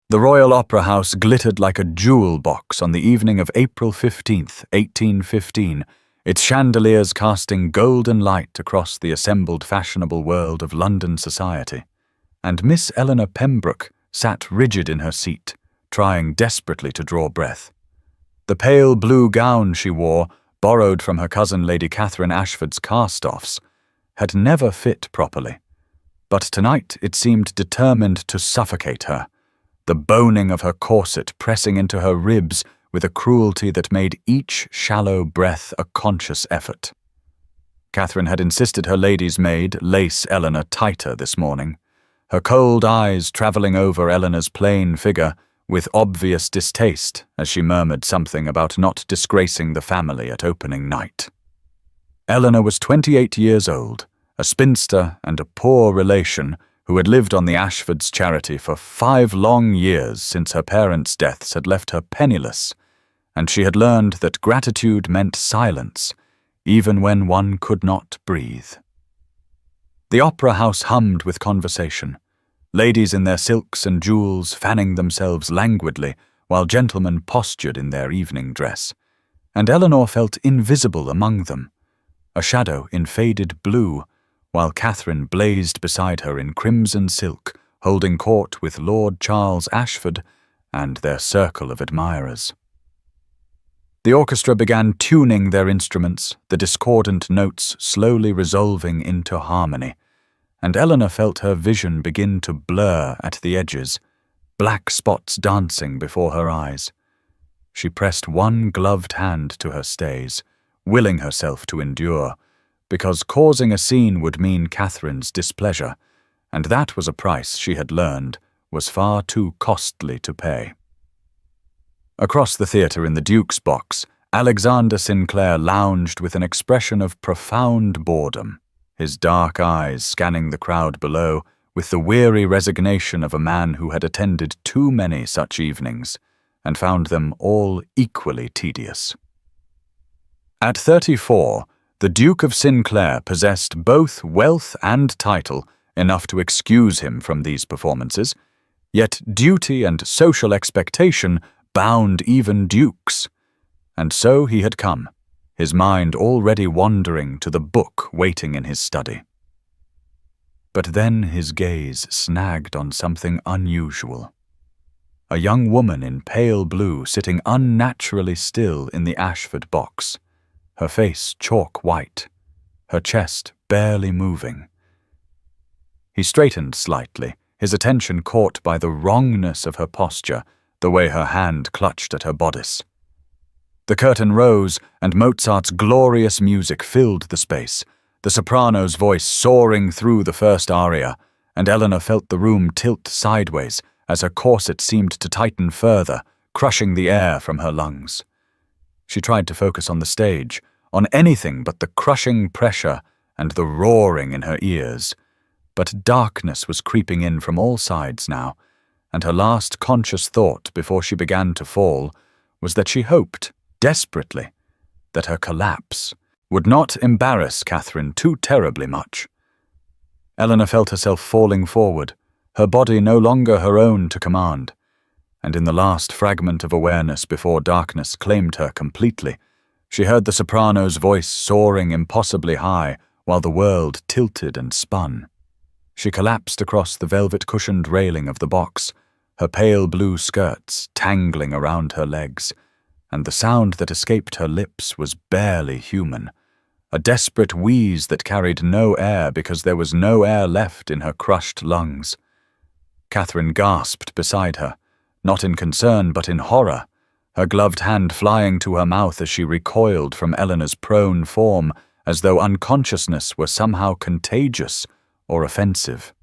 The Royal Opera House glittered like a jewel box on the evening of April 15th, 1815, its chandeliers casting golden light across the assembled fashionable world of London society. And Miss Eleanor Pembroke sat rigid in her seat, trying desperately to draw breath. The pale blue gown she wore, borrowed from her cousin Lady Catherine Ashford's cast-offs, had never fit properly. But tonight it seemed determined to suffocate her, the boning of her corset pressing into her ribs with a cruelty that made each shallow breath a conscious effort. Catherine had insisted her lady's maid lace Eleanor tighter this morning, her cold eyes travelling over Eleanor's plain figure with obvious distaste as she murmured something about not disgracing the family at opening night. Eleanor was 28 years old, a spinster and a poor relation who had lived on the Ashfords' charity for 5 long years since her parents' deaths had left her penniless, and she had learned that gratitude meant silence, even when one could not breathe. The opera house hummed with conversation, ladies in their silks and jewels fanning themselves languidly while gentlemen postured in their evening dress, and Eleanor felt invisible among them, a shadow in faded blue, while Catherine blazed beside her in crimson silk, holding court with Lord Charles Ashford and their circle of admirers. The orchestra began tuning their instruments, the discordant notes slowly resolving into harmony, and Eleanor felt her vision begin to blur at the edges, black spots dancing before her eyes. She pressed one gloved hand to her stays, willing herself to endure, because causing a scene would mean Catherine's displeasure, and that was a price she had learned was far too costly to pay. Across the theatre in the Duke's box, Alexander Sinclair lounged with an expression of profound boredom, his dark eyes scanning the crowd below with the weary resignation of a man who had attended too many such evenings and found them all equally tedious. At 34, the Duke of Sinclair possessed both wealth and title enough to excuse him from these performances, yet duty and social expectation bound even dukes. And so he had come, his mind already wandering to the book waiting in his study. But then his gaze snagged on something unusual. A young woman in pale blue sitting unnaturally still in the Ashford box, her face chalk white, her chest barely moving. He straightened slightly, his attention caught by the wrongness of her posture, the way her hand clutched at her bodice. The curtain rose, and Mozart's glorious music filled the space, the soprano's voice soaring through the first aria, and Eleanor felt the room tilt sideways as her corset seemed to tighten further, crushing the air from her lungs. She tried to focus on the stage, on anything but the crushing pressure and the roaring in her ears. But darkness was creeping in from all sides now, and her last conscious thought before she began to fall was that she hoped, desperately, that her collapse would not embarrass Catherine too terribly much. Eleanor felt herself falling forward, her body no longer her own to command, and in the last fragment of awareness before darkness claimed her completely, she heard the soprano's voice soaring impossibly high while the world tilted and spun. She collapsed across the velvet-cushioned railing of the box, her pale blue skirts tangling around her legs, and the sound that escaped her lips was barely human, a desperate wheeze that carried no air because there was no air left in her crushed lungs. Catherine gasped beside her, not in concern but in horror, her gloved hand flying to her mouth as she recoiled from Eleanor's prone form as though unconsciousness were somehow contagious or offensive.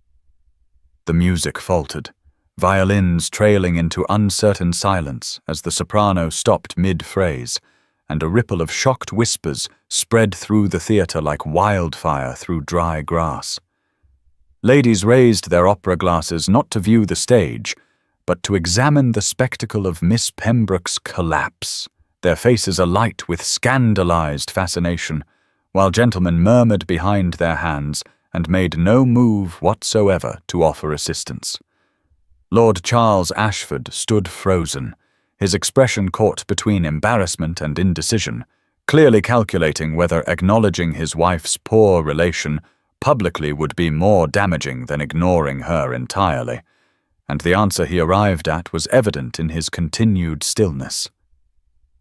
The music faltered, violins trailing into uncertain silence as the soprano stopped mid-phrase, and a ripple of shocked whispers spread through the theatre like wildfire through dry grass. Ladies raised their opera glasses not to view the stage, but to examine the spectacle of Miss Pembroke's collapse, their faces alight with scandalized fascination, while gentlemen murmured behind their hands and made no move whatsoever to offer assistance. Lord Charles Ashford stood frozen, his expression caught between embarrassment and indecision, clearly calculating whether acknowledging his wife's poor relation publicly would be more damaging than ignoring her entirely, and the answer he arrived at was evident in his continued stillness.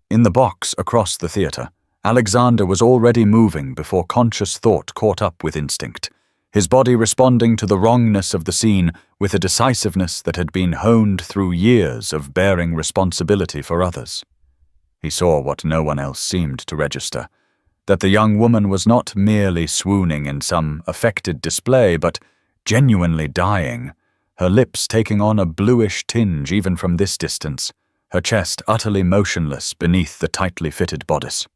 In the box across the theatre, Alexander was already moving before conscious thought caught up with instinct, his body responding to the wrongness of the scene with a decisiveness that had been honed through years of bearing responsibility for others. He saw what no one else seemed to register, that the young woman was not merely swooning in some affected display, but genuinely dying, her lips taking on a bluish tinge even from this distance, her chest utterly motionless beneath the tightly fitted bodice.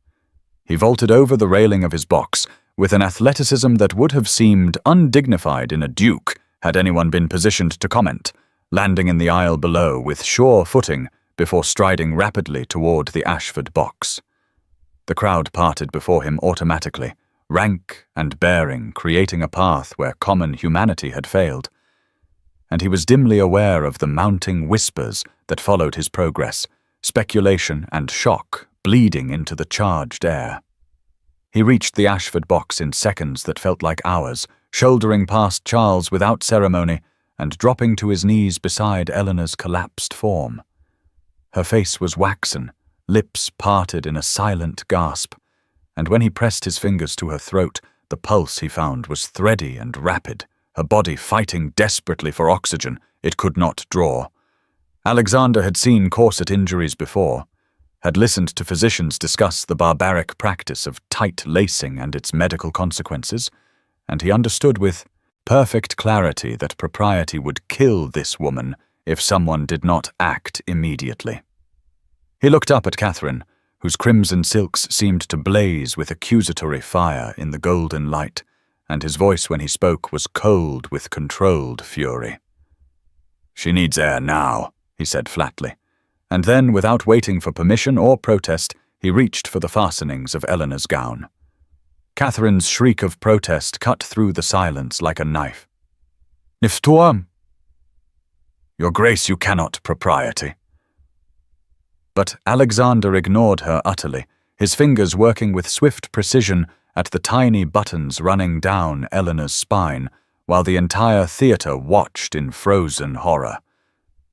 He vaulted over the railing of his box with an athleticism that would have seemed undignified in a duke had anyone been positioned to comment, landing in the aisle below with sure footing before striding rapidly toward the Ashford box. The crowd parted before him automatically, rank and bearing creating a path where common humanity had failed, and he was dimly aware of the mounting whispers that followed his progress, speculation and shock bleeding into the charged air. He reached the Ashford box in seconds that felt like hours, shouldering past Charles without ceremony and dropping to his knees beside Eleanor's collapsed form. Her face was waxen, lips parted in a silent gasp, and when he pressed his fingers to her throat, the pulse he found was thready and rapid, her body fighting desperately for oxygen it could not draw. Alexander had seen corset injuries before, had listened to physicians discuss the barbaric practice of tight lacing and its medical consequences, and he understood with perfect clarity that propriety would kill this woman if someone did not act immediately. He looked up at Catherine, whose crimson silks seemed to blaze with accusatory fire in the golden light, and his voice when he spoke was cold with controlled fury. "She needs air now," he said flatly, and then, without waiting for permission or protest, he reached for the fastenings of Eleanor's gown. Catherine's shriek of protest cut through the silence like a knife. "Niftuam!" "Your Grace, you cannot, propriety." But Alexander ignored her utterly, his fingers working with swift precision at the tiny buttons running down Eleanor's spine, while the entire theatre watched in frozen horror.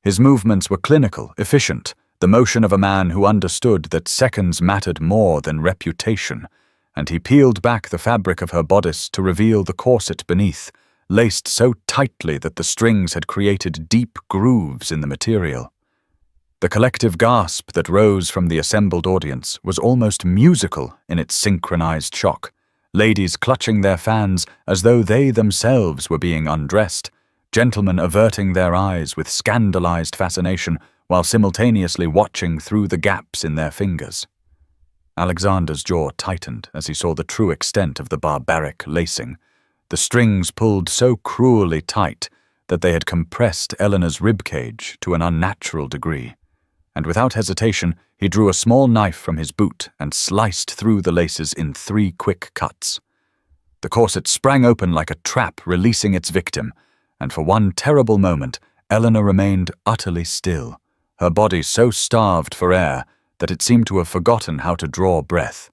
His movements were clinical, efficient, the motion of a man who understood that seconds mattered more than reputation, and he peeled back the fabric of her bodice to reveal the corset beneath, laced so tightly that the strings had created deep grooves in the material. The collective gasp that rose from the assembled audience was almost musical in its synchronized shock, ladies clutching their fans as though they themselves were being undressed, gentlemen averting their eyes with scandalized fascination while simultaneously watching through the gaps in their fingers. Alexander's jaw tightened as he saw the true extent of the barbaric lacing, the strings pulled so cruelly tight that they had compressed Eleanor's ribcage to an unnatural degree, and without hesitation he drew a small knife from his boot and sliced through the laces in 3 quick cuts. The corset sprang open like a trap releasing its victim, and for one terrible moment Eleanor remained utterly still, her body so starved for air that it seemed to have forgotten how to draw breath.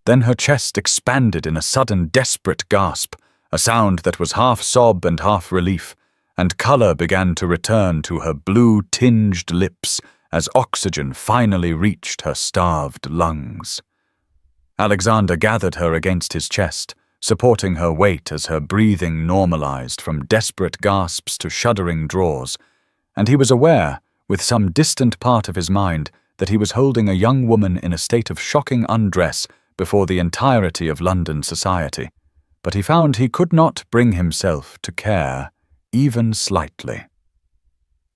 Then her chest expanded in a sudden desperate gasp, a sound that was half sob and half relief, and colour began to return to her blue-tinged lips as oxygen finally reached her starved lungs. Alexander gathered her against his chest, supporting her weight as her breathing normalized from desperate gasps to shuddering draws, and he was aware, with some distant part of his mind, that he was holding a young woman in a state of shocking undress before the entirety of London society, but he found he could not bring himself to care, even slightly.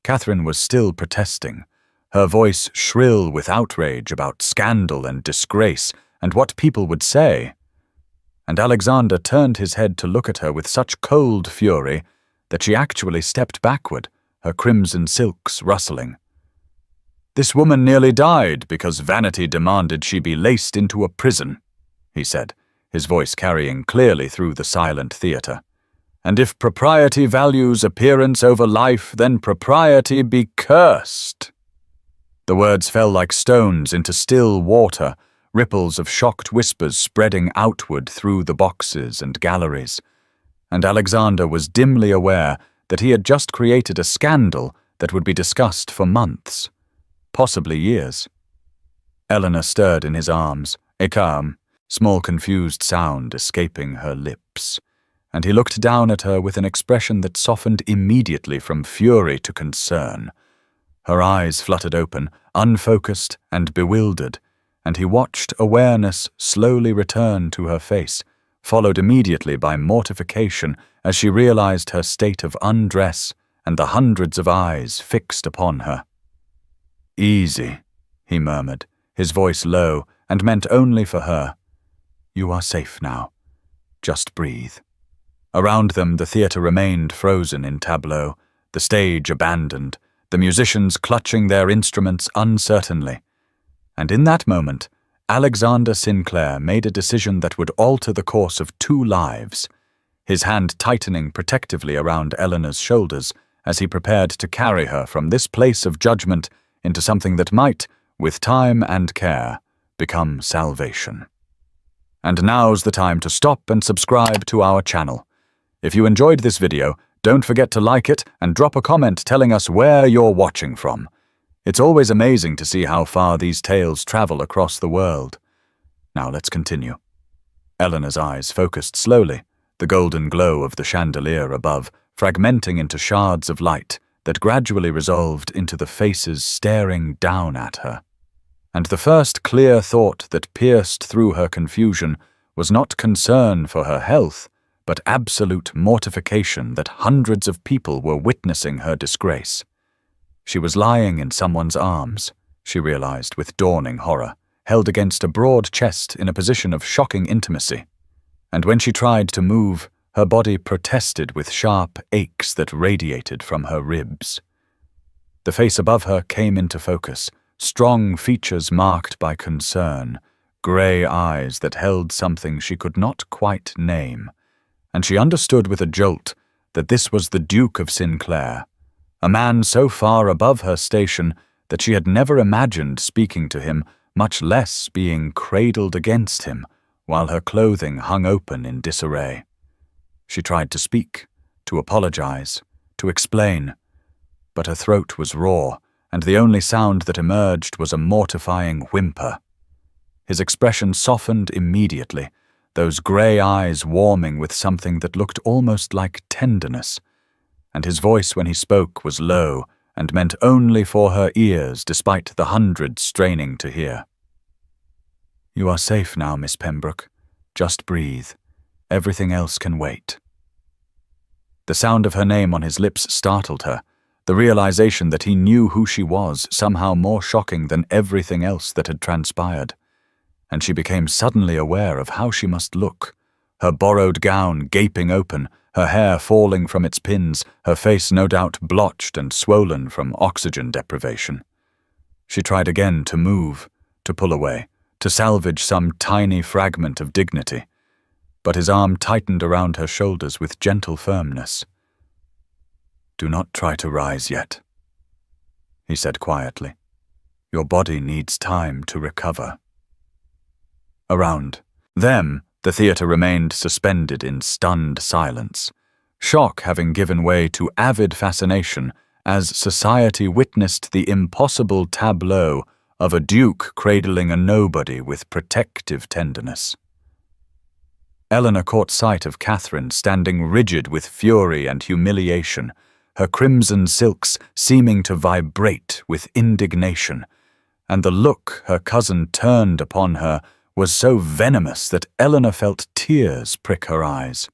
Catherine was still protesting, her voice shrill with outrage about scandal and disgrace and what people would say, and Alexander turned his head to look at her with such cold fury that she actually stepped backward, her crimson silks rustling. "This woman nearly died because vanity demanded she be laced into a prison," he said, his voice carrying clearly through the silent theatre. And if propriety values appearance over life, then propriety be cursed." The words fell like stones into still water, ripples of shocked whispers spreading outward through the boxes and galleries. And Alexander was dimly aware that he had just created a scandal that would be discussed for months, possibly years. Eleanor stirred in his arms, a calm, small confused sound escaping her lips, and he looked down at her with an expression that softened immediately from fury to concern. Her eyes fluttered open, unfocused and bewildered, and he watched awareness slowly return to her face, followed immediately by mortification as she realized her state of undress and the hundreds of eyes fixed upon her. "Easy," he murmured, his voice low and meant only for her. "You are safe now. Just breathe." Around them the theatre remained frozen in tableau, the stage abandoned, the musicians clutching their instruments uncertainly. And in that moment, Alexander Sinclair made a decision that would alter the course of 2 lives, his hand tightening protectively around Eleanor's shoulders as he prepared to carry her from this place of judgment into something that might, with time and care, become salvation. And now's the time to stop and subscribe to our channel. If you enjoyed this video, don't forget to like it and drop a comment telling us where you're watching from. It's always amazing to see how far these tales travel across the world. Now let's continue. Eleanor's eyes focused slowly, the golden glow of the chandelier above fragmenting into shards of light that gradually resolved into the faces staring down at her. And the first clear thought that pierced through her confusion was not concern for her health, but absolute mortification that hundreds of people were witnessing her disgrace. She was lying in someone's arms, she realized with dawning horror, held against a broad chest in a position of shocking intimacy. And when she tried to move, her body protested with sharp aches that radiated from her ribs. The face above her came into focus, strong features marked by concern, grey eyes that held something she could not quite name. And she understood with a jolt that this was the Duke of Sinclair, a man so far above her station that she had never imagined speaking to him, much less being cradled against him, while her clothing hung open in disarray. She tried to speak, to apologize, to explain, but her throat was raw, and the only sound that emerged was a mortifying whimper. His expression softened immediately, those grey eyes warming with something that looked almost like tenderness, and his voice when he spoke was low and meant only for her ears despite the hundreds straining to hear. "You are safe now, Miss Pembroke. Just breathe. Everything else can wait." The sound of her name on his lips startled her, the realization that he knew who she was somehow more shocking than everything else that had transpired. And she became suddenly aware of how she must look, her borrowed gown gaping open, her hair falling from its pins, her face no doubt blotched and swollen from oxygen deprivation. She tried again to move, to pull away, to salvage some tiny fragment of dignity, but his arm tightened around her shoulders with gentle firmness. "Do not try to rise yet," he said quietly. "Your body needs time to recover." Around them, the theatre remained suspended in stunned silence, shock having given way to avid fascination as society witnessed the impossible tableau of a duke cradling a nobody with protective tenderness. Eleanor caught sight of Catherine standing rigid with fury and humiliation, her crimson silks seeming to vibrate with indignation, and the look her cousin turned upon her was so venomous that Eleanor felt tears prick her eyes.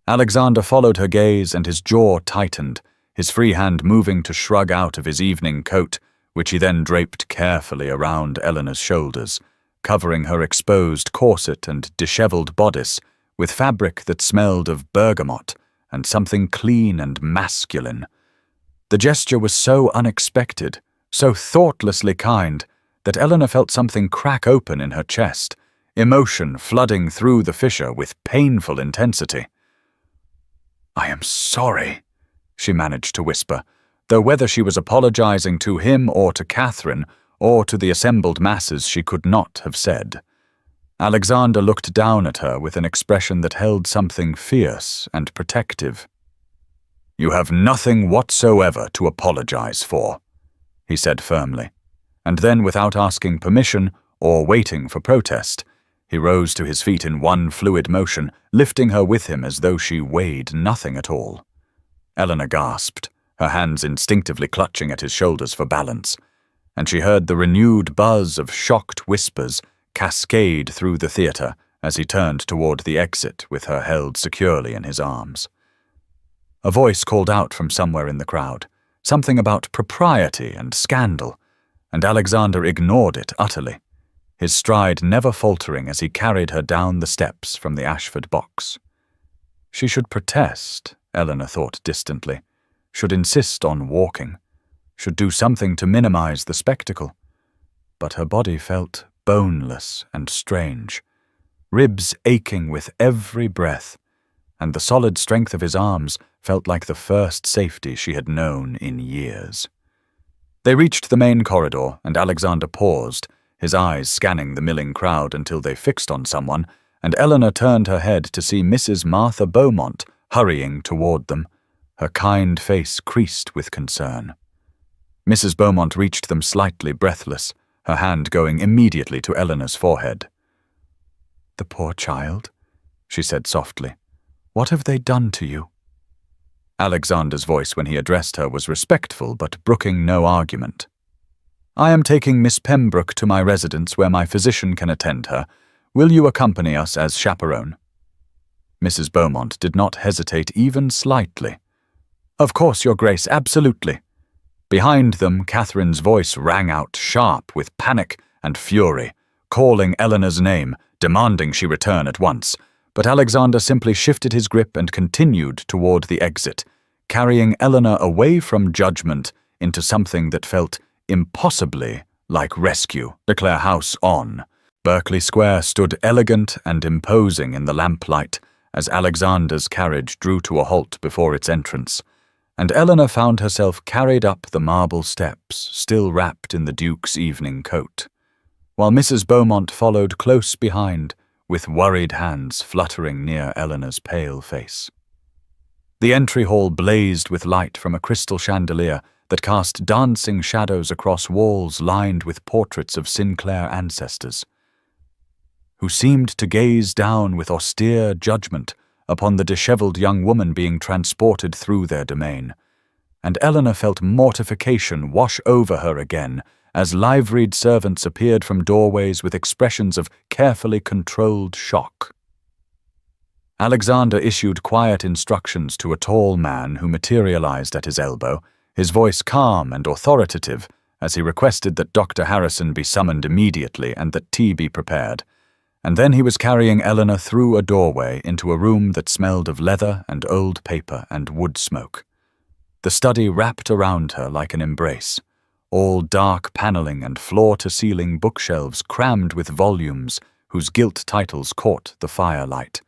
Alexander followed her gaze and his jaw tightened, his free hand moving to shrug out of his evening coat, which he then draped carefully around Eleanor's shoulders, covering her exposed corset and disheveled bodice with fabric that smelled of bergamot and something clean and masculine. The gesture was so unexpected, so thoughtlessly kind, that Eleanor felt something crack open in her chest, emotion flooding through the fissure with painful intensity. "I am sorry," she managed to whisper, though whether she was apologizing to him or to Catherine or to the assembled masses she could not have said. Alexander looked down at her with an expression that held something fierce and protective. "You have nothing whatsoever to apologize for," he said firmly, and then, without asking permission or waiting for protest, he rose to his feet in one fluid motion, lifting her with him as though she weighed nothing at all. Eleanor gasped, her hands instinctively clutching at his shoulders for balance, and she heard the renewed buzz of shocked whispers cascade through the theatre as he turned toward the exit with her held securely in his arms. A voice called out from somewhere in the crowd, something about propriety and scandal, and Alexander ignored it utterly, his stride never faltering as he carried her down the steps from the Ashford box. She should protest, Eleanor thought distantly, should insist on walking, should do something to minimize the spectacle. But her body felt boneless and strange, ribs aching with every breath, and the solid strength of his arms felt like the first safety she had known in years. They reached the main corridor, and Alexander paused, his eyes scanning the milling crowd until they fixed on someone, and Eleanor turned her head to see Mrs. Martha Beaumont hurrying toward them, her kind face creased with concern. Mrs. Beaumont reached them slightly breathless, her hand going immediately to Eleanor's forehead. "The poor child," she said softly. "What have they done to you?" Alexander's voice when he addressed her was respectful but brooking no argument. "I am taking Miss Pembroke to my residence where my physician can attend her. Will you accompany us as chaperone?" Mrs. Beaumont did not hesitate even slightly. "Of course, Your Grace, absolutely." Behind them, Catherine's voice rang out sharp with panic and fury, calling Eleanor's name, demanding she return at once. But Alexander simply shifted his grip and continued toward the exit, carrying Eleanor away from judgment into something that felt impossibly like rescue. The Sinclair house on. Berkeley Square stood elegant and imposing in the lamplight as Alexander's carriage drew to a halt before its entrance, and Eleanor found herself carried up the marble steps, still wrapped in the Duke's evening coat, while Mrs. Beaumont followed close behind, with worried hands fluttering near Eleanor's pale face. The entry hall blazed with light from a crystal chandelier that cast dancing shadows across walls lined with portraits of Sinclair ancestors, who seemed to gaze down with austere judgment upon the disheveled young woman being transported through their domain, and Eleanor felt mortification wash over her again as liveried servants appeared from doorways with expressions of carefully controlled shock. Alexander issued quiet instructions to a tall man who materialized at his elbow, his voice calm and authoritative as he requested that Dr. Harrison be summoned immediately and that tea be prepared, and then he was carrying Eleanor through a doorway into a room that smelled of leather and old paper and wood smoke. The study wrapped around her like an embrace, all dark paneling and floor-to-ceiling bookshelves crammed with volumes whose gilt titles caught the firelight,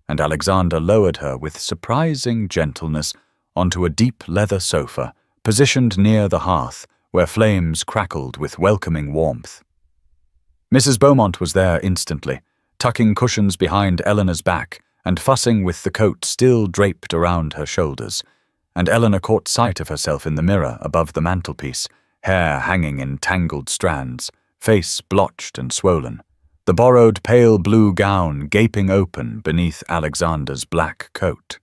and Alexander lowered her with surprising gentleness onto a deep leather sofa positioned near the hearth where flames crackled with welcoming warmth. Mrs. Beaumont was there instantly, tucking cushions behind Eleanor's back and fussing with the coat still draped around her shoulders, and Eleanor caught sight of herself in the mirror above the mantelpiece, hair hanging in tangled strands, face blotched and swollen, the borrowed pale blue gown gaping open beneath Alexander's black coat.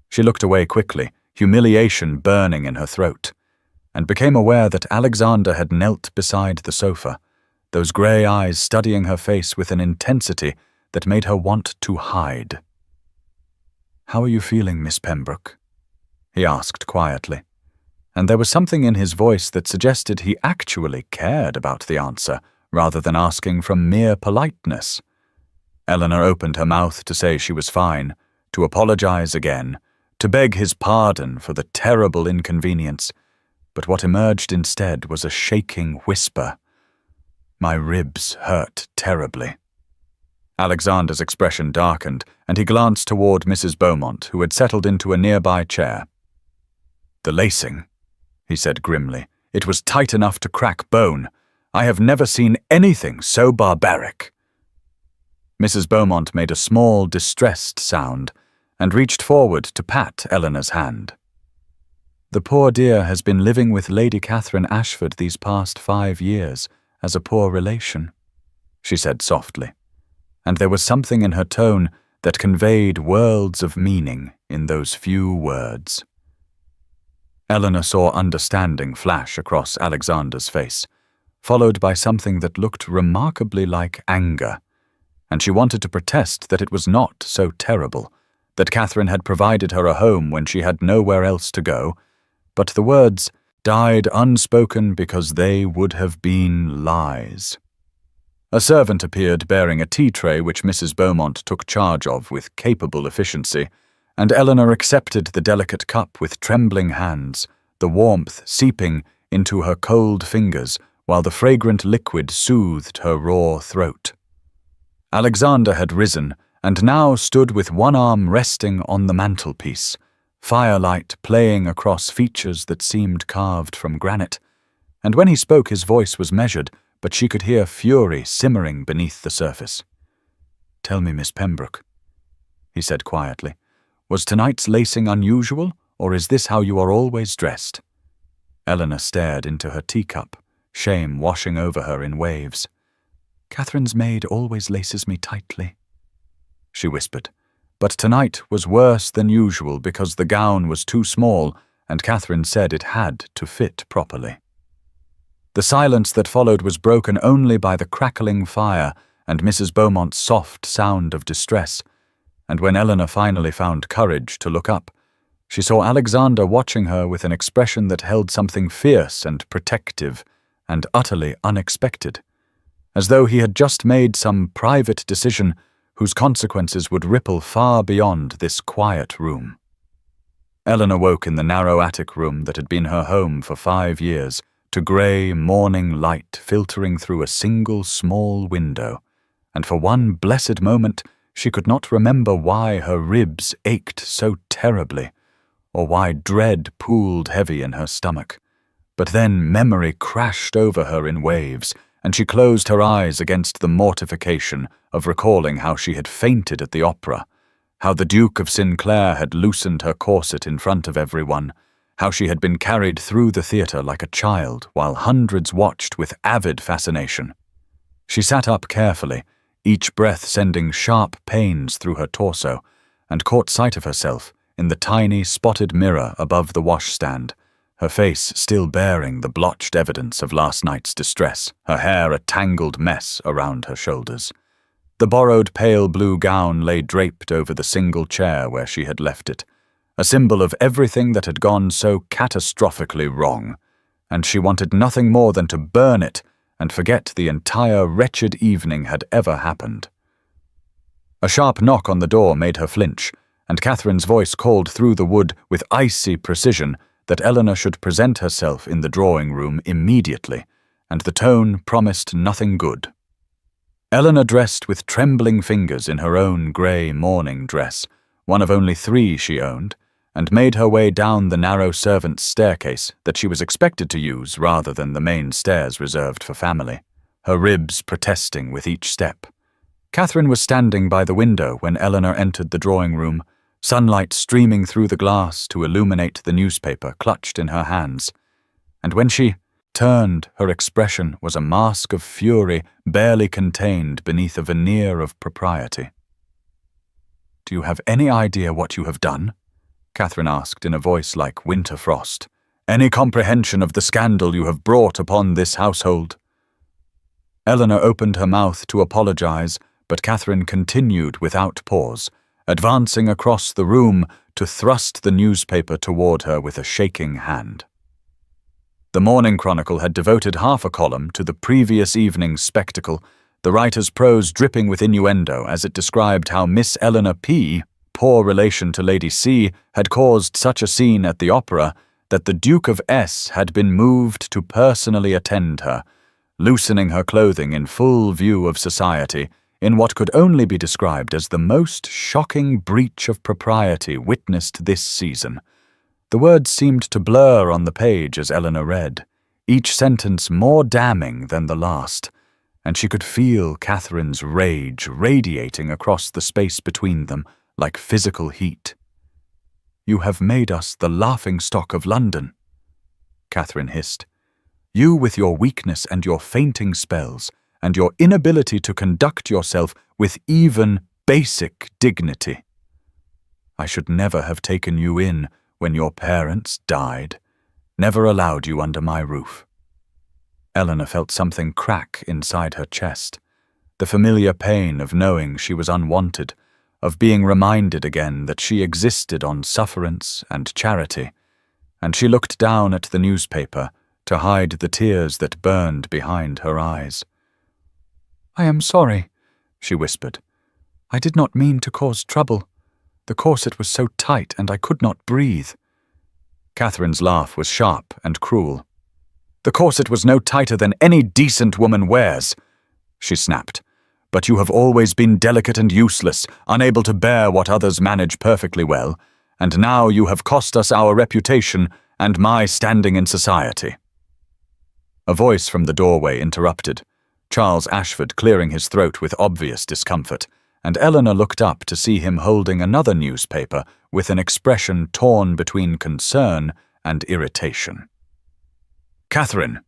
She looked away quickly, humiliation burning in her throat, and became aware that Alexander had knelt beside the sofa, those grey eyes studying her face with an intensity that made her want to hide. "How are you feeling, Miss Pembroke?" he asked quietly, and there was something in his voice that suggested he actually cared about the answer rather than asking from mere politeness. Eleanor opened her mouth to say she was fine, to apologize again, to beg his pardon for the terrible inconvenience, but what emerged instead was a shaking whisper. "My ribs hurt terribly." Alexander's expression darkened, and he glanced toward Mrs. Beaumont, who had settled into a nearby chair. "The lacing," he said grimly. "It was tight enough to crack bone. I have never seen anything so barbaric." Mrs. Beaumont made a small, distressed sound and reached forward to pat Eleanor's hand. "The poor dear has been living with Lady Catherine Ashford these past 5 years as a poor relation," she said softly, and there was something in her tone that conveyed worlds of meaning in those few words. Eleanor saw understanding flash across Alexander's face, followed by something that looked remarkably like anger, and she wanted to protest that it was not so terrible, that Catherine had provided her a home when she had nowhere else to go, but the words died unspoken because they would have been lies. A servant appeared bearing a tea tray which Mrs. Beaumont took charge of with capable efficiency, and Eleanor accepted the delicate cup with trembling hands, the warmth seeping into her cold fingers while the fragrant liquid soothed her raw throat. Alexander had risen and now stood with one arm resting on the mantelpiece, firelight playing across features that seemed carved from granite, and when he spoke his voice was measured, but she could hear fury simmering beneath the surface. "Tell me, Miss Pembroke," he said quietly, "was tonight's lacing unusual, or is this how you are always dressed?" Eleanor stared into her teacup, shame washing over her in waves. "Catherine's maid always laces me tightly," she whispered, but tonight was worse than usual because the gown was too small and Catherine said it had to fit properly. The silence that followed was broken only by the crackling fire and Mrs. Beaumont's soft sound of distress, and when Eleanor finally found courage to look up, she saw Alexander watching her with an expression that held something fierce and protective and utterly unexpected, as though he had just made some private decision whose consequences would ripple far beyond this quiet room. Eleanor woke in the narrow attic room that had been her home for 5 years, to grey morning light filtering through a single small window, and for one blessed moment she could not remember why her ribs ached so terribly, or why dread pooled heavy in her stomach. But then memory crashed over her in waves, and she closed her eyes against the mortification of recalling how she had fainted at the opera, how the Duke of Sinclair had loosened her corset in front of everyone, how she had been carried through the theatre like a child while hundreds watched with avid fascination. She sat up carefully, each breath sending sharp pains through her torso, and caught sight of herself in the tiny spotted mirror above the washstand, her face still bearing the blotched evidence of last night's distress, her hair a tangled mess around her shoulders. The borrowed pale blue gown lay draped over the single chair where she had left it, a symbol of everything that had gone so catastrophically wrong, and she wanted nothing more than to burn it and forget the entire wretched evening had ever happened. A sharp knock on the door made her flinch, and Catherine's voice called through the wood with icy precision that Eleanor should present herself in the drawing-room immediately, and the tone promised nothing good. Eleanor dressed with trembling fingers in her own grey morning dress, one of only 3 she owned, and made her way down the narrow servants' staircase that she was expected to use rather than the main stairs reserved for family, her ribs protesting with each step. Catherine was standing by the window when Eleanor entered the drawing-room, sunlight streaming through the glass to illuminate the newspaper clutched in her hands, and when she turned, her expression was a mask of fury barely contained beneath a veneer of propriety. "Do you have any idea what you have done?" Catherine asked in a voice like winter frost. "Any comprehension of the scandal you have brought upon this household?" Eleanor opened her mouth to apologize, but Catherine continued without pause, advancing across the room to thrust the newspaper toward her with a shaking hand. The Morning Chronicle had devoted half a column to the previous evening's spectacle, the writer's prose dripping with innuendo as it described how Miss Eleanor P., poor relation to Lady C., had caused such a scene at the opera that the Duke of S. had been moved to personally attend her, loosening her clothing in full view of society, in what could only be described as the most shocking breach of propriety witnessed this season. The words seemed to blur on the page as Eleanor read, each sentence more damning than the last, and she could feel Catherine's rage radiating across the space between them like physical heat. "You have made us the laughingstock of London," Catherine hissed. "You with your weakness and your fainting spells, and your inability to conduct yourself with even basic dignity. I should never have taken you in when your parents died, never allowed you under my roof." Eleanor felt something crack inside her chest, the familiar pain of knowing she was unwanted, of being reminded again that she existed on sufferance and charity, and she looked down at the newspaper to hide the tears that burned behind her eyes. "I am sorry," she whispered. "I did not mean to cause trouble. The corset was so tight and I could not breathe." Catherine's laugh was sharp and cruel. "The corset was no tighter than any decent woman wears," she snapped. "But you have always been delicate and useless, unable to bear what others manage perfectly well, and now you have cost us our reputation and my standing in society." A voice from the doorway interrupted, Charles Ashford clearing his throat with obvious discomfort, and Eleanor looked up to see him holding another newspaper with an expression torn between concern and irritation. "Catherine,"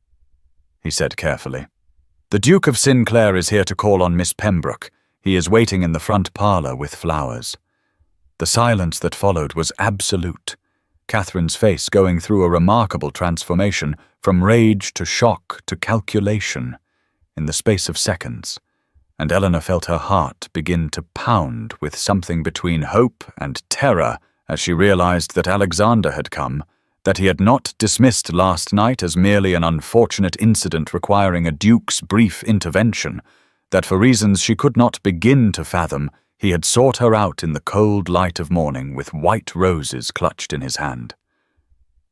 he said carefully, "the Duke of Sinclair is here to call on Miss Pembroke. He is waiting in the front parlour with flowers." The silence that followed was absolute, Catherine's face going through a remarkable transformation from rage to shock to calculation in the space of seconds, and Eleanor felt her heart begin to pound with something between hope and terror as she realized that Alexander had come, that he had not dismissed last night as merely an unfortunate incident requiring a duke's brief intervention, that for reasons she could not begin to fathom, he had sought her out in the cold light of morning with white roses clutched in his hand.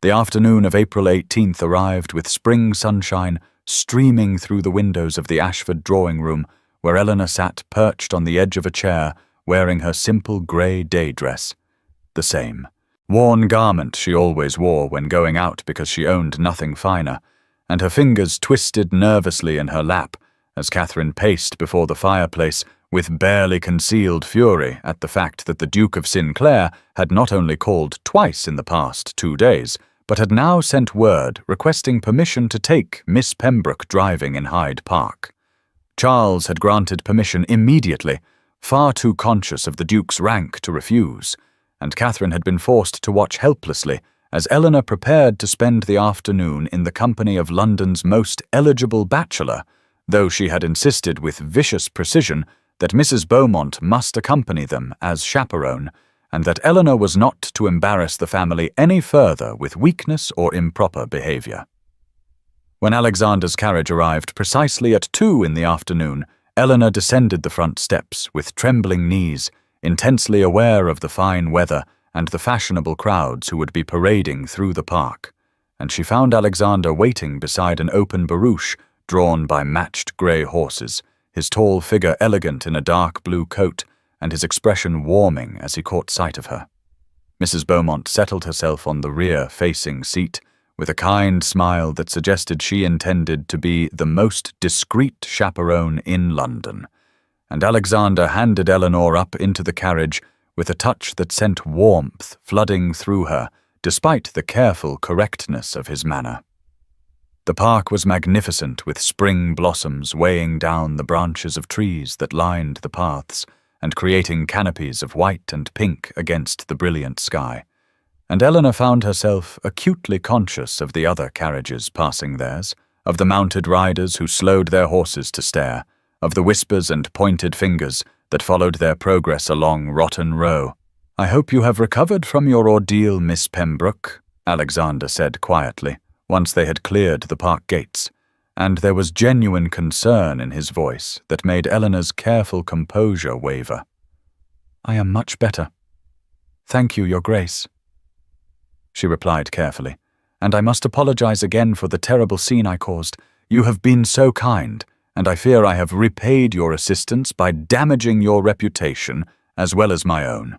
The afternoon of April 18th arrived with spring sunshine streaming through the windows of the Ashford drawing-room, where Eleanor sat perched on the edge of a chair, wearing her simple grey day dress, the same worn garment she always wore when going out because she owned nothing finer, and her fingers twisted nervously in her lap as Catherine paced before the fireplace with barely concealed fury at the fact that the Duke of Sinclair had not only called twice in the past 2 days, but had now sent word requesting permission to take Miss Pembroke driving in Hyde Park. Charles had granted permission immediately, far too conscious of the Duke's rank to refuse, and Catherine had been forced to watch helplessly as Eleanor prepared to spend the afternoon in the company of London's most eligible bachelor, though she had insisted with vicious precision that Mrs. Beaumont must accompany them as chaperone, and that Eleanor was not to embarrass the family any further with weakness or improper behaviour. When Alexander's carriage arrived precisely at 2 in the afternoon, Eleanor descended the front steps with trembling knees, intensely aware of the fine weather and the fashionable crowds who would be parading through the park, and she found Alexander waiting beside an open barouche drawn by matched grey horses, his tall figure elegant in a dark blue coat, and his expression warming as he caught sight of her. Mrs. Beaumont settled herself on the rear-facing seat, with a kind smile that suggested she intended to be the most discreet chaperone in London, and Alexander handed Eleanor up into the carriage with a touch that sent warmth flooding through her, despite the careful correctness of his manner. The park was magnificent, with spring blossoms weighing down the branches of trees that lined the paths and creating canopies of white and pink against the brilliant sky, and Eleanor found herself acutely conscious of the other carriages passing theirs, of the mounted riders who slowed their horses to stare, of the whispers and pointed fingers that followed their progress along Rotten Row. "I hope you have recovered from your ordeal, Miss Pembroke," Alexander said quietly, once they had cleared the park gates, and there was genuine concern in his voice that made Eleanor's careful composure waver. "I am much better. Thank you, Your Grace," she replied carefully, "and I must apologize again for the terrible scene I caused. You have been so kind, and I fear I have repaid your assistance by damaging your reputation as well as my own."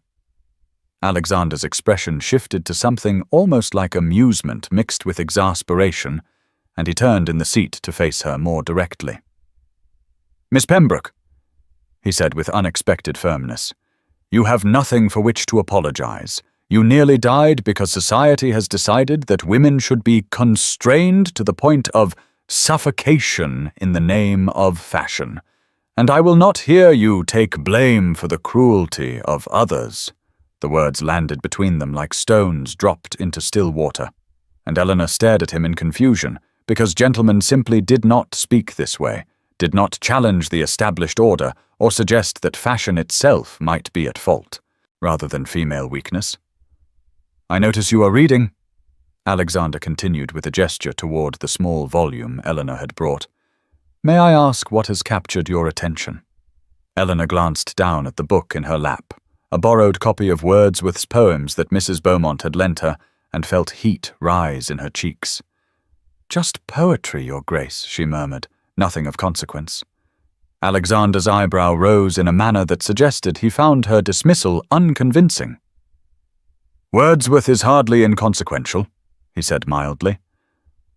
Alexander's expression shifted to something almost like amusement mixed with exasperation, and he turned in the seat to face her more directly. "Miss Pembroke," he said with unexpected firmness, "you have nothing for which to apologize. You nearly died because society has decided that women should be constrained to the point of suffocation in the name of fashion, and I will not hear you take blame for the cruelty of others." The words landed between them like stones dropped into still water, and Eleanor stared at him in confusion, because gentlemen simply did not speak this way, did not challenge the established order or suggest that fashion itself might be at fault, rather than female weakness. "I notice you are reading," Alexander continued with a gesture toward the small volume Eleanor had brought. "May I ask what has captured your attention?" Eleanor glanced down at the book in her lap, a borrowed copy of Wordsworth's poems that Mrs. Beaumont had lent her, and felt heat rise in her cheeks. "Just poetry, Your Grace," she murmured, nothing of consequence. Alexander's eyebrow rose in a manner that suggested he found her dismissal unconvincing. "Wordsworth is hardly inconsequential," he said mildly.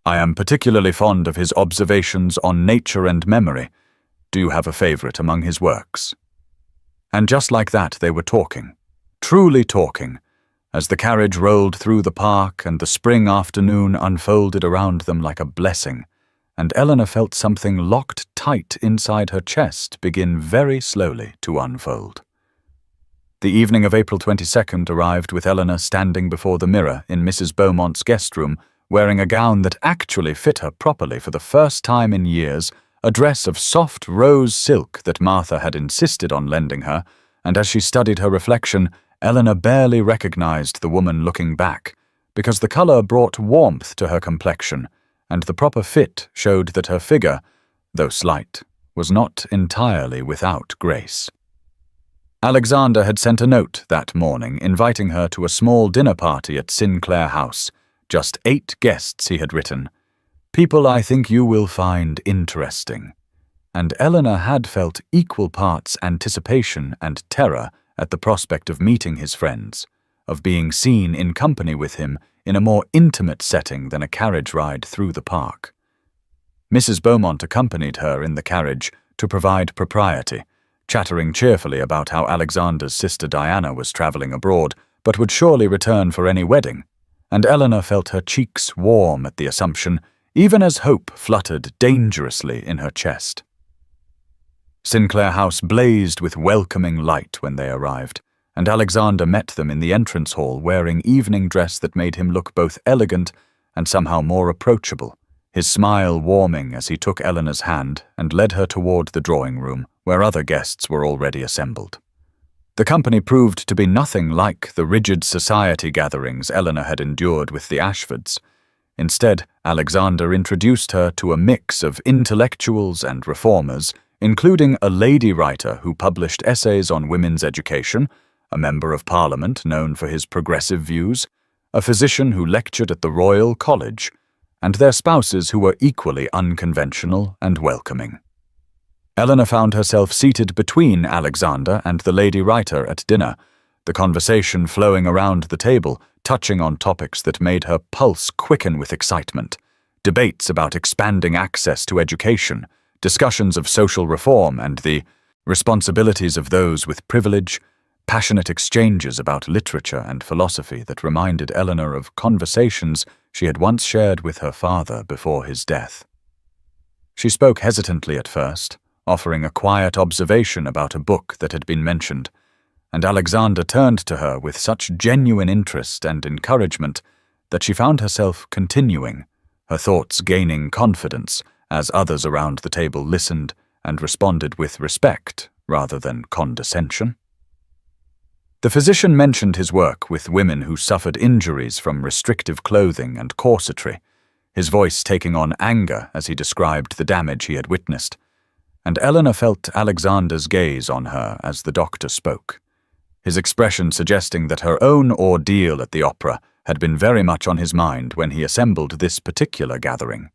"I am particularly fond of his observations on nature and memory. Do you have a favorite among his works?" And just like that they were talking, truly talking, as the carriage rolled through the park and the spring afternoon unfolded around them like a blessing, and Eleanor felt something locked tight inside her chest begin very slowly to unfold. The evening of April 22nd arrived with Eleanor standing before the mirror in Mrs. Beaumont's guest room, wearing a gown that actually fit her properly for the first time in years, a dress of soft rose silk that Martha had insisted on lending her, and as she studied her reflection, Eleanor barely recognized the woman looking back, because the color brought warmth to her complexion, and the proper fit showed that her figure, though slight, was not entirely without grace. Alexander had sent a note that morning inviting her to a small dinner party at Sinclair House. Just 8 guests, he had written. "People I think you will find interesting." And Eleanor had felt equal parts anticipation and terror at the prospect of meeting his friends, of being seen in company with him in a more intimate setting than a carriage ride through the park. Mrs. Beaumont accompanied her in the carriage to provide propriety, chattering cheerfully about how Alexander's sister Diana was travelling abroad, but would surely return for any wedding, and Eleanor felt her cheeks warm at the assumption, even as hope fluttered dangerously in her chest. Sinclair House blazed with welcoming light when they arrived, and Alexander met them in the entrance hall wearing evening dress that made him look both elegant and somehow more approachable, his smile warming as he took Eleanor's hand and led her toward the drawing room, where other guests were already assembled. The company proved to be nothing like the rigid society gatherings Eleanor had endured with the Ashfords. Instead, Alexander introduced her to a mix of intellectuals and reformers, including a lady writer who published essays on women's education, a member of Parliament known for his progressive views, a physician who lectured at the Royal College, and their spouses who were equally unconventional and welcoming. Eleanor found herself seated between Alexander and the lady writer at dinner, the conversation flowing around the table, touching on topics that made her pulse quicken with excitement, debates about expanding access to education, discussions of social reform and the responsibilities of those with privilege, passionate exchanges about literature and philosophy that reminded Eleanor of conversations she had once shared with her father before his death. She spoke hesitantly at first, offering a quiet observation about a book that had been mentioned, and Alexander turned to her with such genuine interest and encouragement that she found herself continuing, her thoughts gaining confidence as others around the table listened and responded with respect rather than condescension. The physician mentioned his work with women who suffered injuries from restrictive clothing and corsetry, his voice taking on anger as he described the damage he had witnessed, and Eleanor felt Alexander's gaze on her as the doctor spoke, his expression suggesting that her own ordeal at the opera had been very much on his mind when he assembled this particular gathering.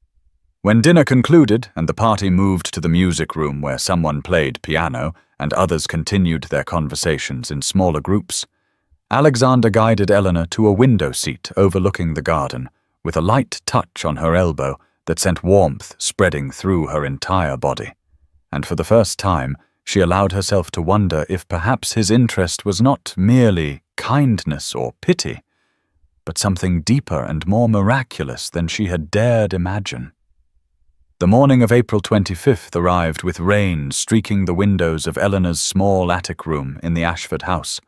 When dinner concluded and the party moved to the music room where someone played piano and others continued their conversations in smaller groups, Alexander guided Eleanor to a window seat overlooking the garden, with a light touch on her elbow that sent warmth spreading through her entire body. And for the first time, she allowed herself to wonder if perhaps his interest was not merely kindness or pity, but something deeper and more miraculous than she had dared imagine. The morning of April 25th arrived with rain streaking the windows of Eleanor's small attic room in the Ashford house,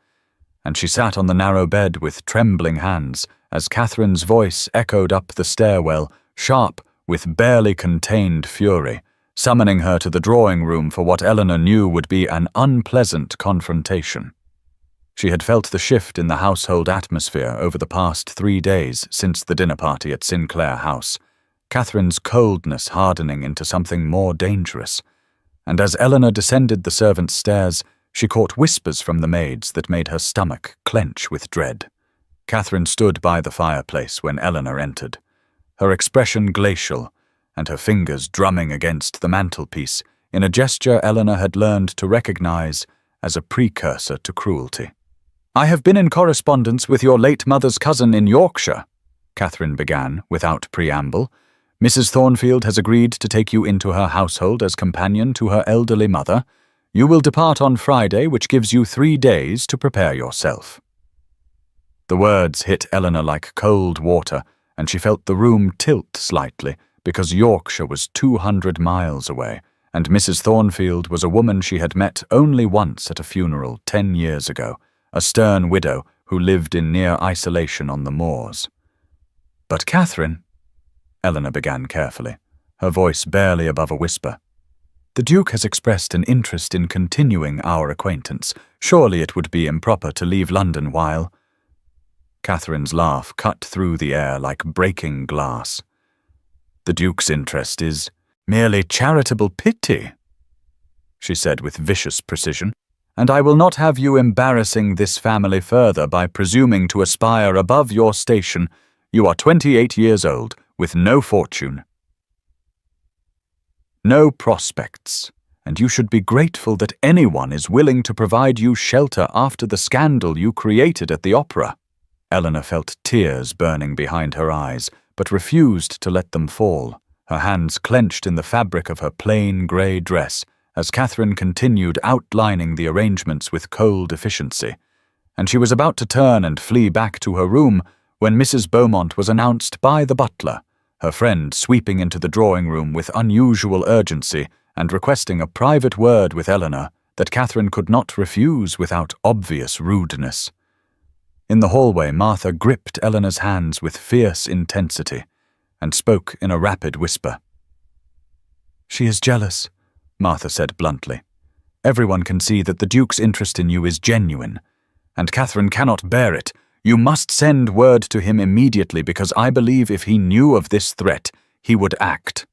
and she sat on the narrow bed with trembling hands as Catherine's voice echoed up the stairwell, sharp with barely contained fury, summoning her to the drawing room for what Eleanor knew would be an unpleasant confrontation. She had felt the shift in the household atmosphere over the past 3 days since the dinner party at Sinclair House, Catherine's coldness hardening into something more dangerous, and as Eleanor descended the servants' stairs, she caught whispers from the maids that made her stomach clench with dread. Catherine stood by the fireplace when Eleanor entered, her expression glacial, and her fingers drumming against the mantelpiece in a gesture Eleanor had learned to recognize as a precursor to cruelty. "I have been in correspondence with your late mother's cousin in Yorkshire," Catherine began without preamble. "Mrs. Thornfield has agreed to take you into her household as companion to her elderly mother. You will depart on Friday, which gives you 3 days to prepare yourself." The words hit Eleanor like cold water, and she felt the room tilt slightly because Yorkshire was 200 miles away, and Mrs. Thornfield was a woman she had met only once at a funeral 10 years ago, a stern widow who lived in near isolation on the moors. "But Catherine," Eleanor began carefully, her voice barely above a whisper, "the Duke has expressed an interest in continuing our acquaintance. Surely it would be improper to leave London while—" Catherine's laugh cut through the air like breaking glass. "The Duke's interest is merely charitable pity," she said with vicious precision, "and I will not have you embarrassing this family further by presuming to aspire above your station. You are 28 years old, with no fortune, no prospects, and you should be grateful that anyone is willing to provide you shelter after the scandal you created at the opera." Eleanor felt tears burning behind her eyes, but refused to let them fall, her hands clenched in the fabric of her plain grey dress as Catherine continued outlining the arrangements with cold efficiency, and she was about to turn and flee back to her room when Mrs. Beaumont was announced by the butler, her friend sweeping into the drawing-room with unusual urgency and requesting a private word with Eleanor that Catherine could not refuse without obvious rudeness. In the hallway, Martha gripped Eleanor's hands with fierce intensity and spoke in a rapid whisper. "She is jealous," Martha said bluntly. "Everyone can see that the Duke's interest in you is genuine, and Catherine cannot bear it. You must send word to him immediately because I believe if he knew of this threat, he would act."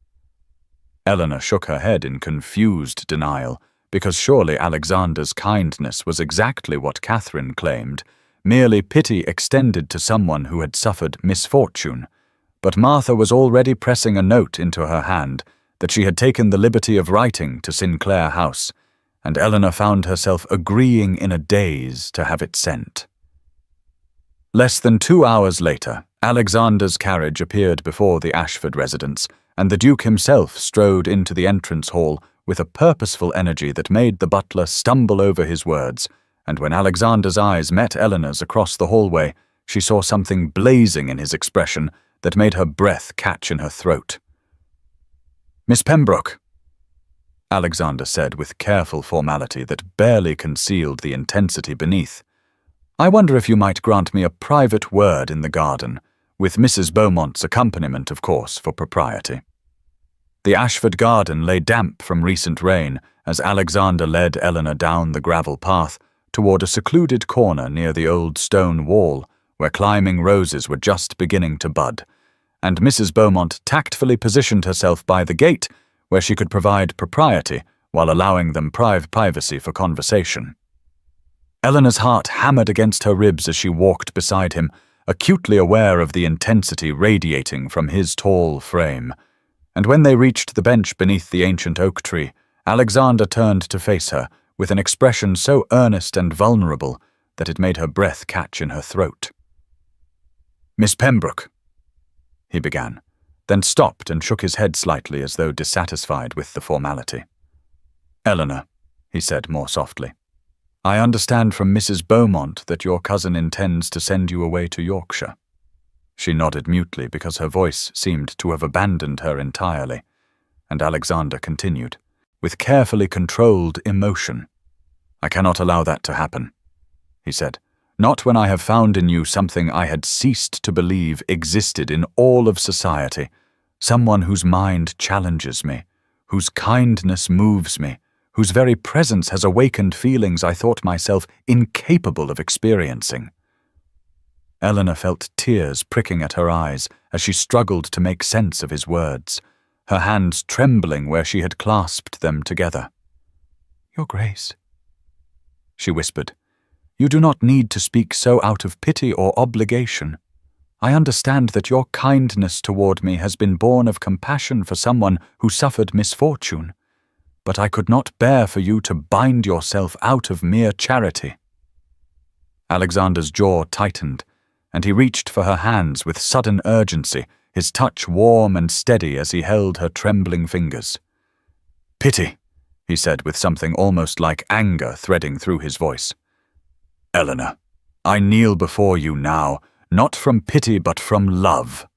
Eleanor shook her head in confused denial, because surely Alexander's kindness was exactly what Catherine claimed, merely pity extended to someone who had suffered misfortune. But Martha was already pressing a note into her hand that she had taken the liberty of writing to Sinclair House, and Eleanor found herself agreeing in a daze to have it sent. Less than 2 hours later, Alexander's carriage appeared before the Ashford residence, and the Duke himself strode into the entrance hall with a purposeful energy that made the butler stumble over his words, and when Alexander's eyes met Eleanor's across the hallway, she saw something blazing in his expression that made her breath catch in her throat. "Miss Pembroke," Alexander said with careful formality that barely concealed the intensity beneath, "I wonder if you might grant me a private word in the garden, with Mrs. Beaumont's accompaniment, of course, for propriety." The Ashford garden lay damp from recent rain as Alexander led Eleanor down the gravel path toward a secluded corner near the old stone wall where climbing roses were just beginning to bud, and Mrs. Beaumont tactfully positioned herself by the gate where she could provide propriety while allowing them privacy for conversation. Eleanor's heart hammered against her ribs as she walked beside him, acutely aware of the intensity radiating from his tall frame, and when they reached the bench beneath the ancient oak tree, Alexander turned to face her with an expression so earnest and vulnerable that it made her breath catch in her throat. "Miss Pembroke," he began, then stopped and shook his head slightly as though dissatisfied with the formality. "Eleanor," he said more softly, "I understand from Mrs. Beaumont that your cousin intends to send you away to Yorkshire." She nodded mutely because her voice seemed to have abandoned her entirely, and Alexander continued, with carefully controlled emotion. "I cannot allow that to happen," he said. "Not when I have found in you something I had ceased to believe existed in all of society, someone whose mind challenges me, whose kindness moves me, whose very presence has awakened feelings I thought myself incapable of experiencing." Eleanor felt tears pricking at her eyes as she struggled to make sense of his words, her hands trembling where she had clasped them together. "Your Grace," she whispered, "you do not need to speak so out of pity or obligation. I understand that your kindness toward me has been born of compassion for someone who suffered misfortune, but I could not bear for you to bind yourself out of mere charity." Alexander's jaw tightened, and he reached for her hands with sudden urgency, his touch warm and steady as he held her trembling fingers. "Pity," he said with something almost like anger threading through his voice. "Eleanor, I kneel before you now, not from pity but from love."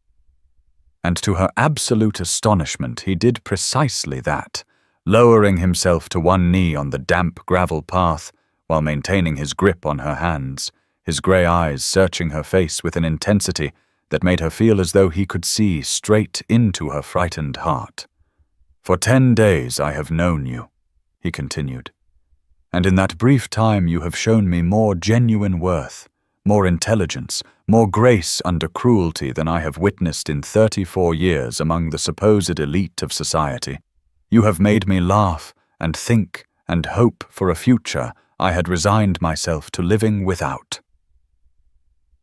And to her absolute astonishment, he did precisely that, lowering himself to one knee on the damp gravel path while maintaining his grip on her hands, his grey eyes searching her face with an intensity that made her feel as though he could see straight into her frightened heart. "For 10 days I have known you," he continued, "and in that brief time you have shown me more genuine worth, more intelligence, more grace under cruelty than I have witnessed in 34 years among the supposed elite of society. You have made me laugh and think and hope for a future I had resigned myself to living without."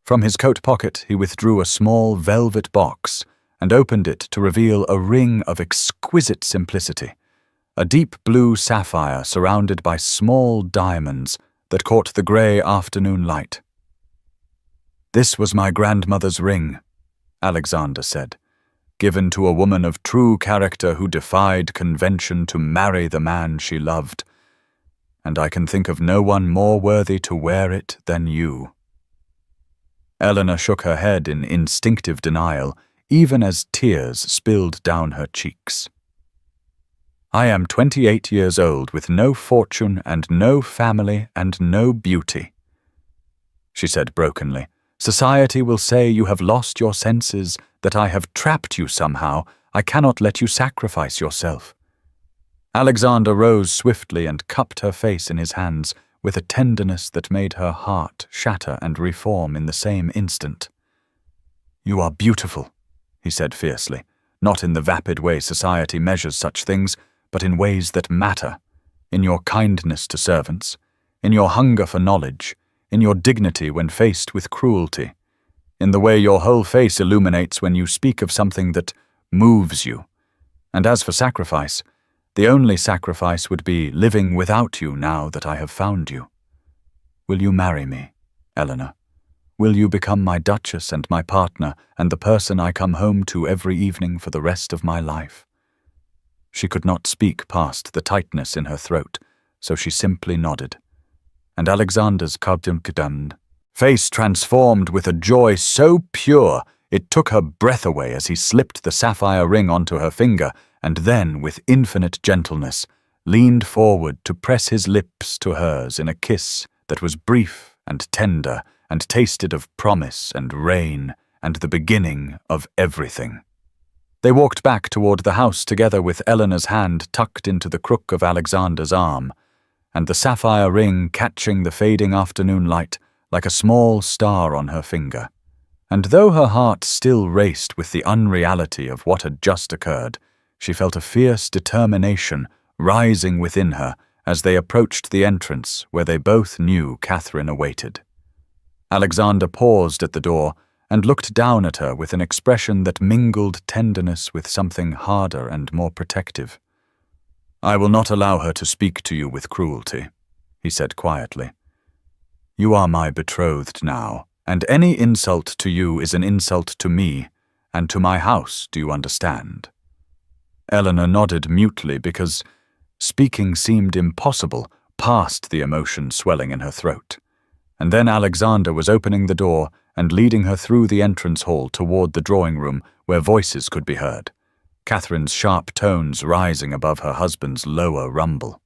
From his coat pocket he withdrew a small velvet box and opened it to reveal a ring of exquisite simplicity, a deep blue sapphire surrounded by small diamonds that caught the grey afternoon light. "This was my grandmother's ring," Alexander said, "given to a woman of true character who defied convention to marry the man she loved, and I can think of no one more worthy to wear it than you." Eleanor shook her head in instinctive denial, even as tears spilled down her cheeks. "I am 28 years old with no fortune and no family and no beauty," she said brokenly. "Society will say you have lost your senses, that I have trapped you somehow. I cannot let you sacrifice yourself." Alexander rose swiftly and cupped her face in his hands with a tenderness that made her heart shatter and reform in the same instant. "You are beautiful," he said fiercely, not in the vapid way society measures such things, but in ways that matter, in your kindness to servants, in your hunger for knowledge, in your dignity when faced with cruelty, in the way your whole face illuminates when you speak of something that moves you. And as for sacrifice, the only sacrifice would be living without you now that I have found you. Will you marry me, Eleanor? Will you become my Duchess and my partner and the person I come home to every evening for the rest of my life? She could not speak past the tightness in her throat, so she simply nodded. And Alexander's face transformed with a joy so pure it took her breath away as he slipped the sapphire ring onto her finger and then, with infinite gentleness, leaned forward to press his lips to hers in a kiss that was brief and tender and tasted of promise and rain and the beginning of everything. They walked back toward the house together with Eleanor's hand tucked into the crook of Alexander's arm, and the sapphire ring catching the fading afternoon light like a small star on her finger. And though her heart still raced with the unreality of what had just occurred, she felt a fierce determination rising within her as they approached the entrance where they both knew Catherine awaited. Alexander paused at the door and looked down at her with an expression that mingled tenderness with something harder and more protective. "I will not allow her to speak to you with cruelty," he said quietly. "You are my betrothed now, and any insult to you is an insult to me, and to my house, do you understand?" Eleanor nodded mutely because speaking seemed impossible, past the emotion swelling in her throat. And then Alexander was opening the door and leading her through the entrance hall toward the drawing room where voices could be heard, Catherine's sharp tones rising above her husband's lower rumble.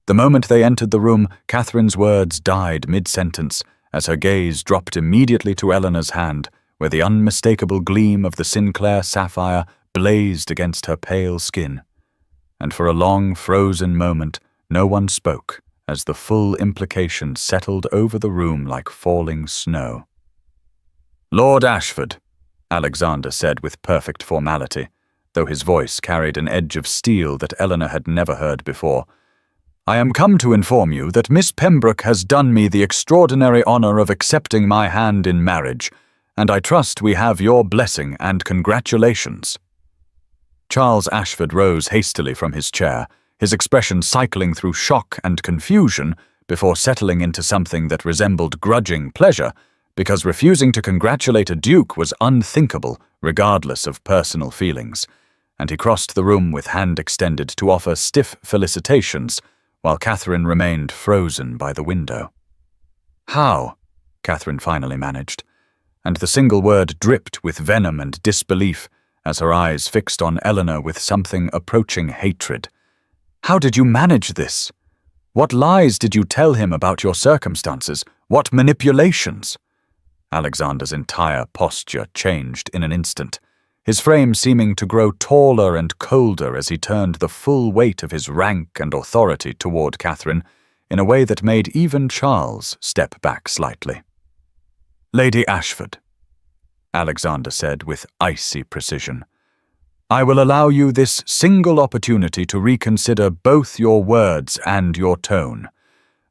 The moment they entered the room, Catherine's words died mid-sentence as her gaze dropped immediately to Eleanor's hand, where the unmistakable gleam of the Sinclair sapphire blazed against her pale skin. And for a long, frozen moment, no one spoke as the full implication settled over the room like falling snow. "Lord Ashford," Alexander said with perfect formality, though his voice carried an edge of steel that Eleanor had never heard before, "I am come to inform you that Miss Pembroke has done me the extraordinary honor of accepting my hand in marriage, and I trust we have your blessing and congratulations." Charles Ashford rose hastily from his chair, his expression cycling through shock and confusion before settling into something that resembled grudging pleasure, because refusing to congratulate a duke was unthinkable, regardless of personal feelings, and he crossed the room with hand extended to offer stiff felicitations, while Catherine remained frozen by the window. "How?" Catherine finally managed, and the single word dripped with venom and disbelief as her eyes fixed on Eleanor with something approaching hatred. "How did you manage this? What lies did you tell him about your circumstances? What manipulations?" Alexander's entire posture changed in an instant, his frame seeming to grow taller and colder as he turned the full weight of his rank and authority toward Catherine in a way that made even Charles step back slightly. "Lady Ashford," Alexander said with icy precision, "I will allow you this single opportunity to reconsider both your words and your tone.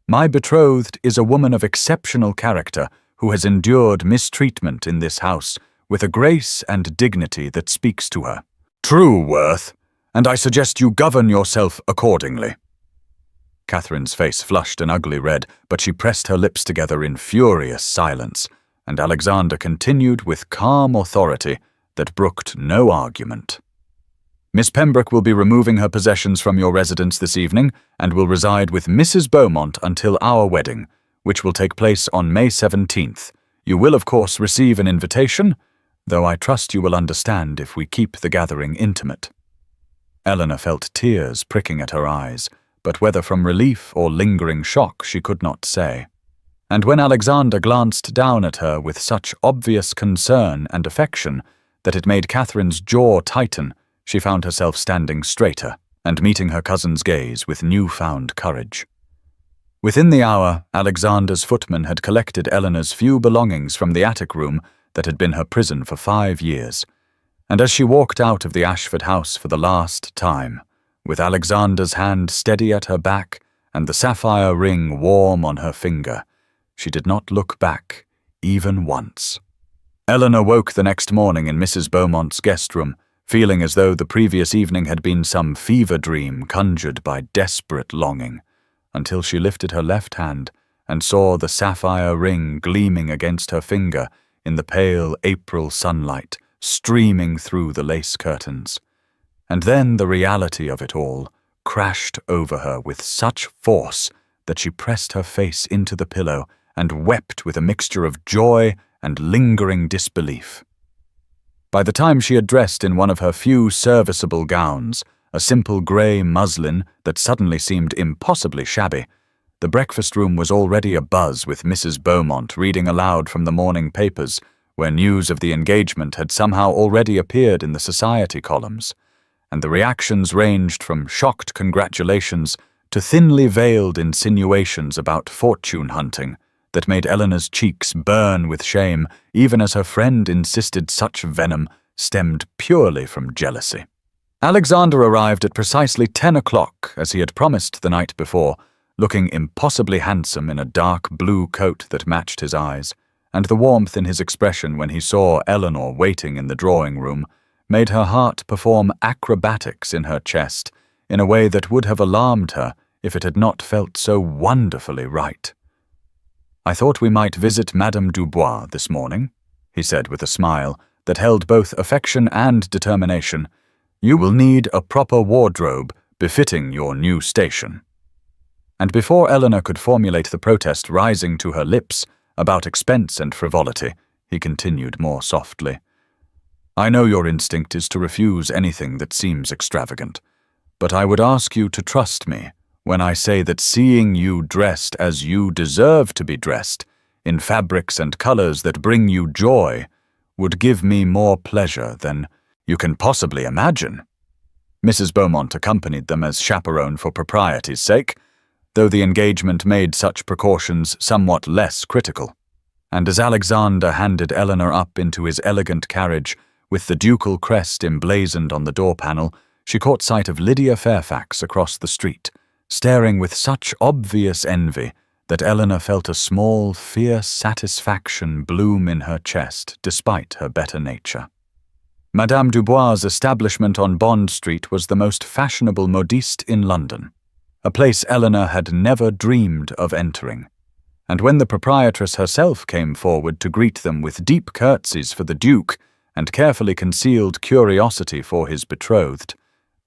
My betrothed is a woman of exceptional character who has endured mistreatment in this house with a grace and dignity that speaks to her. True, Worth, and I suggest you govern yourself accordingly." Catherine's face flushed an ugly red, but she pressed her lips together in furious silence, and Alexander continued with calm authority that brooked no argument. "Miss Pembroke will be removing her possessions from your residence this evening and will reside with Mrs. Beaumont until our wedding, which will take place on May 17th. You will, of course, receive an invitation, though I trust you will understand if we keep the gathering intimate." Eleanor felt tears pricking at her eyes, but whether from relief or lingering shock she could not say. And when Alexander glanced down at her with such obvious concern and affection that it made Catherine's jaw tighten, she found herself standing straighter and meeting her cousin's gaze with newfound courage. Within the hour, Alexander's footman had collected Eleanor's few belongings from the attic room that had been her prison for 5 years, and as she walked out of the Ashford house for the last time, with Alexander's hand steady at her back and the sapphire ring warm on her finger, she did not look back, even once. Eleanor woke the next morning in Mrs. Beaumont's guest room, feeling as though the previous evening had been some fever dream conjured by desperate longing, until she lifted her left hand and saw the sapphire ring gleaming against her finger in the pale April sunlight streaming through the lace curtains. And then the reality of it all crashed over her with such force that she pressed her face into the pillow and wept with a mixture of joy and lingering disbelief. By the time she had dressed in one of her few serviceable gowns, a simple grey muslin that suddenly seemed impossibly shabby, the breakfast room was already abuzz with Mrs. Beaumont reading aloud from the morning papers, where news of the engagement had somehow already appeared in the society columns, and the reactions ranged from shocked congratulations to thinly veiled insinuations about fortune hunting that made Eleanor's cheeks burn with shame, even as her friend insisted such venom stemmed purely from jealousy. Alexander arrived at precisely 10 o'clock, as he had promised the night before, looking impossibly handsome in a dark blue coat that matched his eyes, and the warmth in his expression when he saw Eleanor waiting in the drawing-room made her heart perform acrobatics in her chest in a way that would have alarmed her if it had not felt so wonderfully right. "I thought we might visit Madame Dubois this morning," he said with a smile that held both affection and determination. "You will need a proper wardrobe befitting your new station." And before Eleanor could formulate the protest rising to her lips about expense and frivolity, he continued more softly. "I know your instinct is to refuse anything that seems extravagant, but I would ask you to trust me when I say that seeing you dressed as you deserve to be dressed, in fabrics and colors that bring you joy, would give me more pleasure than you can possibly imagine." Mrs. Beaumont accompanied them as chaperone for propriety's sake, though the engagement made such precautions somewhat less critical. And as Alexander handed Eleanor up into his elegant carriage, with the ducal crest emblazoned on the door panel, she caught sight of Lydia Fairfax across the street, staring with such obvious envy that Eleanor felt a small, fierce satisfaction bloom in her chest despite her better nature. Madame Dubois' establishment on Bond Street was the most fashionable modiste in London, a place Eleanor had never dreamed of entering. And when the proprietress herself came forward to greet them with deep curtsies for the Duke and carefully concealed curiosity for his betrothed,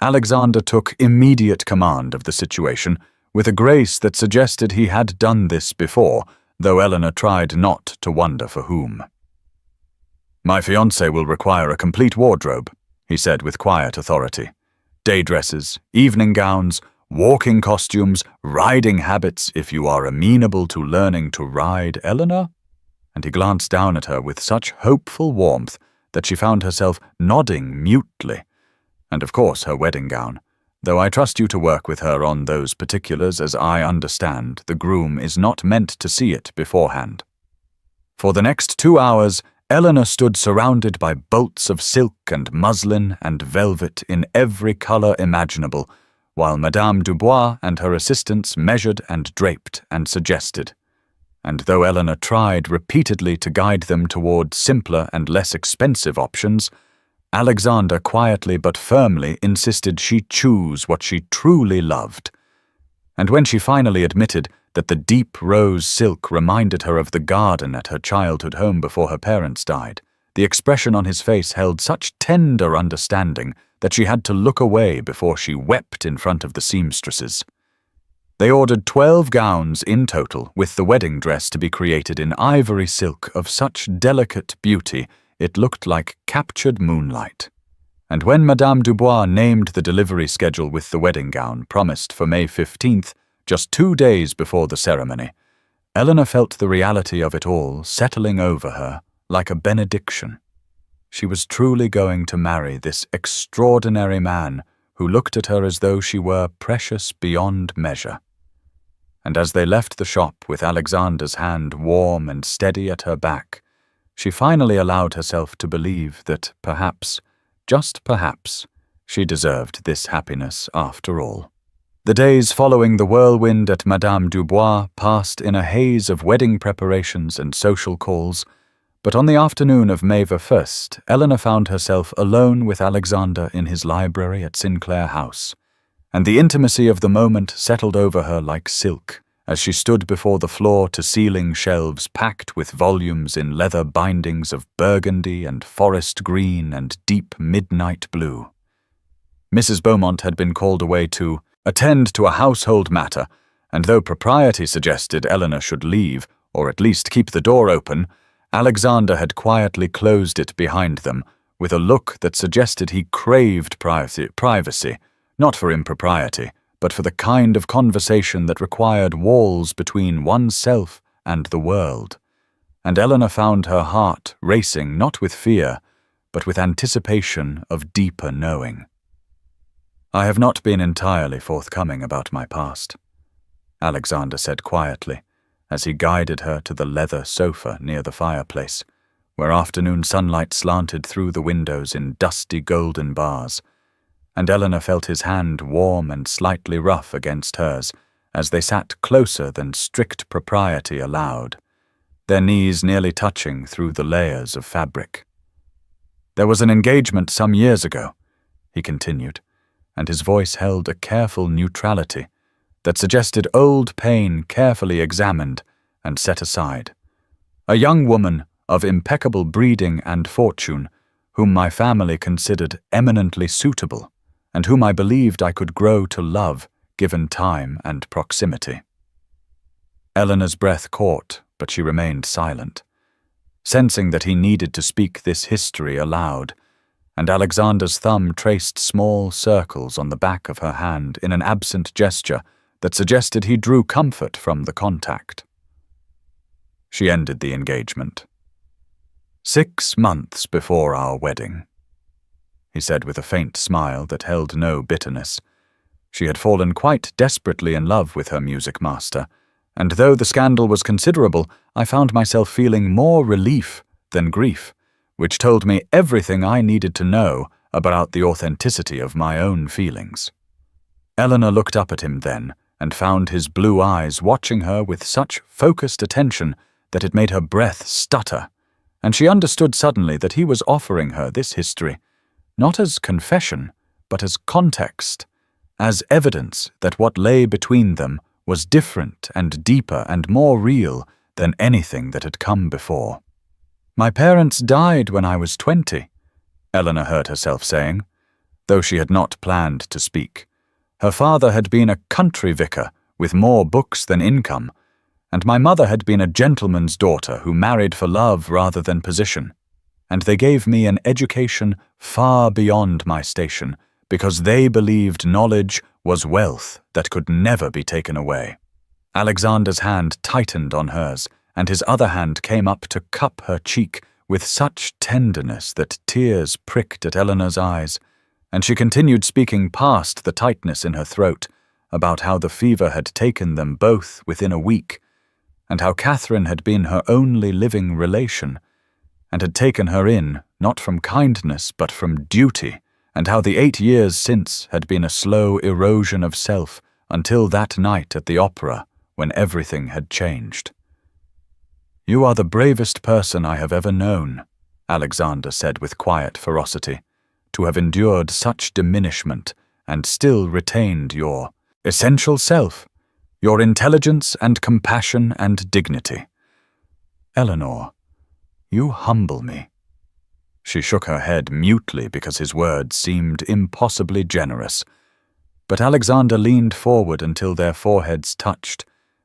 Alexander took immediate command of the situation with a grace that suggested he had done this before, though Eleanor tried not to wonder for whom. "My fiancé will require a complete wardrobe," he said with quiet authority. "Day dresses, evening gowns, walking costumes, riding habits, if you are amenable to learning to ride, Eleanor?" And he glanced down at her with such hopeful warmth that she found herself nodding mutely. "And of course her wedding gown, though I trust you to work with her on those particulars, as I understand the groom is not meant to see it beforehand." For the next 2 hours, Eleanor stood surrounded by bolts of silk and muslin and velvet in every color imaginable, while Madame Dubois and her assistants measured and draped and suggested. And though Eleanor tried repeatedly to guide them toward simpler and less expensive options, Alexander quietly but firmly insisted she choose what she truly loved. And when she finally admitted that the deep rose silk reminded her of the garden at her childhood home before her parents died, the expression on his face held such tender understanding that she had to look away before she wept in front of the seamstresses. They ordered 12 gowns in total, with the wedding dress to be created in ivory silk of such delicate beauty it looked like captured moonlight. And when Madame Dubois named the delivery schedule with the wedding gown promised for May 15th, just 2 days before the ceremony, Eleanor felt the reality of it all settling over her like a benediction. She was truly going to marry this extraordinary man who looked at her as though she were precious beyond measure. And as they left the shop with Alexander's hand warm and steady at her back, she finally allowed herself to believe that perhaps, just perhaps, she deserved this happiness after all. The days following the whirlwind at Madame Dubois passed in a haze of wedding preparations and social calls, but on the afternoon of May 1st, Eleanor found herself alone with Alexander in his library at Sinclair House, and the intimacy of the moment settled over her like silk as she stood before the floor-to-ceiling shelves packed with volumes in leather bindings of burgundy and forest green and deep midnight blue. Mrs. Beaumont had been called away to attend to a household matter, and though propriety suggested Eleanor should leave, or at least keep the door open, Alexander had quietly closed it behind them, with a look that suggested he craved privacy, not for impropriety, but for the kind of conversation that required walls between oneself and the world. And Eleanor found her heart racing not with fear, but with anticipation of deeper knowing. "I have not been entirely forthcoming about my past," Alexander said quietly, as he guided her to the leather sofa near the fireplace, where afternoon sunlight slanted through the windows in dusty golden bars, and Eleanor felt his hand warm and slightly rough against hers as they sat closer than strict propriety allowed. their knees nearly touching through the layers of fabric. "There was an engagement some years ago," he continued, and his voice held a careful neutrality that suggested old pain carefully examined and set aside. "A young woman of impeccable breeding and fortune, whom my family considered eminently suitable, and whom I believed I could grow to love given time and proximity." Eleanor's breath caught, but she remained silent, sensing that he needed to speak this history aloud, and Alexander's thumb traced small circles on the back of her hand in an absent gesture that suggested he drew comfort from the contact. She ended the engagement. 6 months before our wedding, he said with a faint smile that held no bitterness. She had fallen quite desperately in love with her music master, and though the scandal was considerable, I found myself feeling more relief than grief, which told me everything I needed to know about the authenticity of my own feelings. Eleanor looked up at him then, and found his blue eyes watching her with such focused attention that it made her breath stutter, and she understood suddenly that he was offering her this history, not as confession, but as context, as evidence that what lay between them was different and deeper and more real than anything that had come before. "My parents died when I was 20, Eleanor heard herself saying, though she had not planned to speak. Her father had been a country vicar with more books than income, and my mother had been a gentleman's daughter who married for love rather than position, and they gave me an education far beyond my station, because they believed knowledge was wealth that could never be taken away." Alexander's hand tightened on hers, and his other hand came up to cup her cheek with such tenderness that tears pricked at Eleanor's eyes, and she continued speaking past the tightness in her throat about how the fever had taken them both within a week, and how Catherine had been her only living relation, and had taken her in, not from kindness but from duty, and how the 8 years since had been a slow erosion of self until that night at the opera when everything had changed. "You are the bravest person I have ever known," Alexander said with quiet ferocity, "to have endured such diminishment and still retained your essential self, your intelligence and compassion and dignity. Eleanor, you humble me." She shook her head mutely because his words seemed impossibly generous, but Alexander leaned forward until their foreheads touched,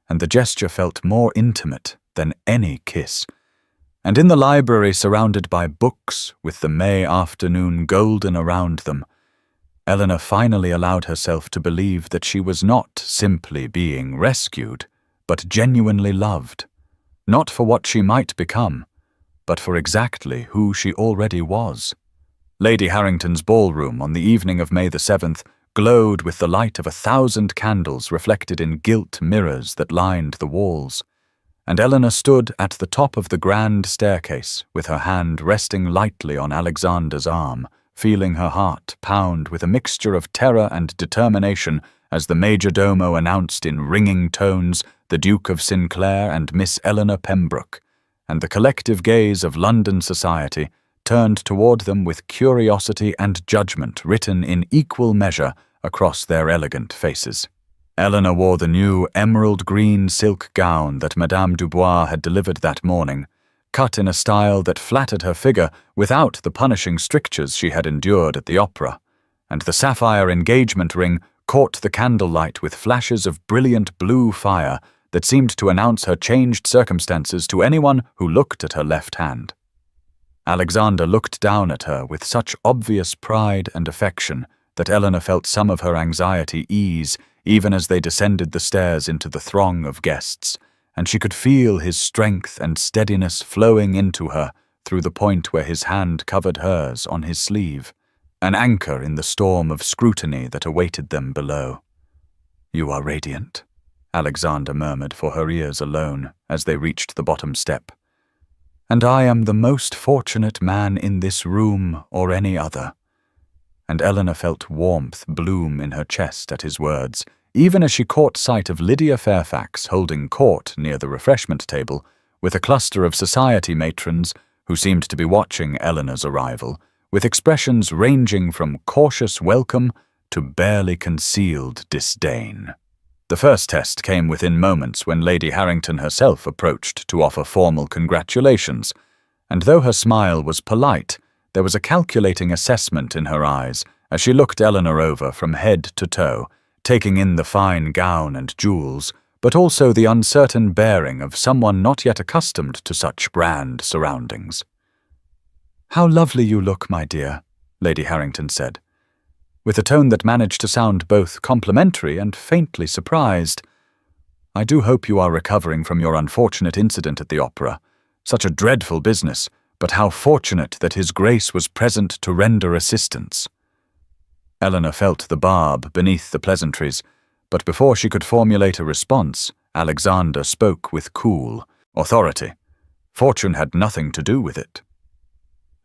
and the gesture felt more intimate than any kiss. And in the library, surrounded by books with the May afternoon golden around them, Eleanor finally allowed herself to believe that she was not simply being rescued, but genuinely loved, not for what she might become, but for exactly who she already was. Lady Harrington's ballroom on the evening of May the 7th glowed with the light of 1,000 candles reflected in gilt mirrors that lined the walls, and Eleanor stood at the top of the grand staircase with her hand resting lightly on Alexander's arm, feeling her heart pound with a mixture of terror and determination as the majordomo announced in ringing tones the Duke of Sinclair and Miss Eleanor Pembroke, and the collective gaze of London society turned toward them with curiosity and judgment written in equal measure across their elegant faces. Eleanor wore the new emerald-green silk gown that Madame Dubois had delivered that morning, cut in a style that flattered her figure without the punishing strictures she had endured at the opera, and the sapphire engagement ring caught the candlelight with flashes of brilliant blue fire that seemed to announce her changed circumstances to anyone who looked at her left hand. Alexander looked down at her with such obvious pride and affection that Eleanor felt some of her anxiety ease even as they descended the stairs into the throng of guests, and she could feel his strength and steadiness flowing into her through the point where his hand covered hers on his sleeve, an anchor in the storm of scrutiny that awaited them below. "You are radiant," Alexander murmured for her ears alone as they reached the bottom step. "And I am the most fortunate man in this room or any other." And Eleanor felt warmth bloom in her chest at his words, even as she caught sight of Lydia Fairfax holding court near the refreshment table, with a cluster of society matrons who seemed to be watching Eleanor's arrival, with expressions ranging from cautious welcome to barely concealed disdain. The first test came within moments when Lady Harrington herself approached to offer formal congratulations, and though her smile was polite, there was a calculating assessment in her eyes as she looked Eleanor over from head to toe, taking in the fine gown and jewels, but also the uncertain bearing of someone not yet accustomed to such grand surroundings. "How lovely you look, my dear," Lady Harrington said, with a tone that managed to sound both complimentary and faintly surprised. "I do hope you are recovering from your unfortunate incident at the opera. Such a dreadful business, but how fortunate that His Grace was present to render assistance." Eleanor felt the barb beneath the pleasantries, but before she could formulate a response, Alexander spoke with cool authority. Fortune had nothing to do with it.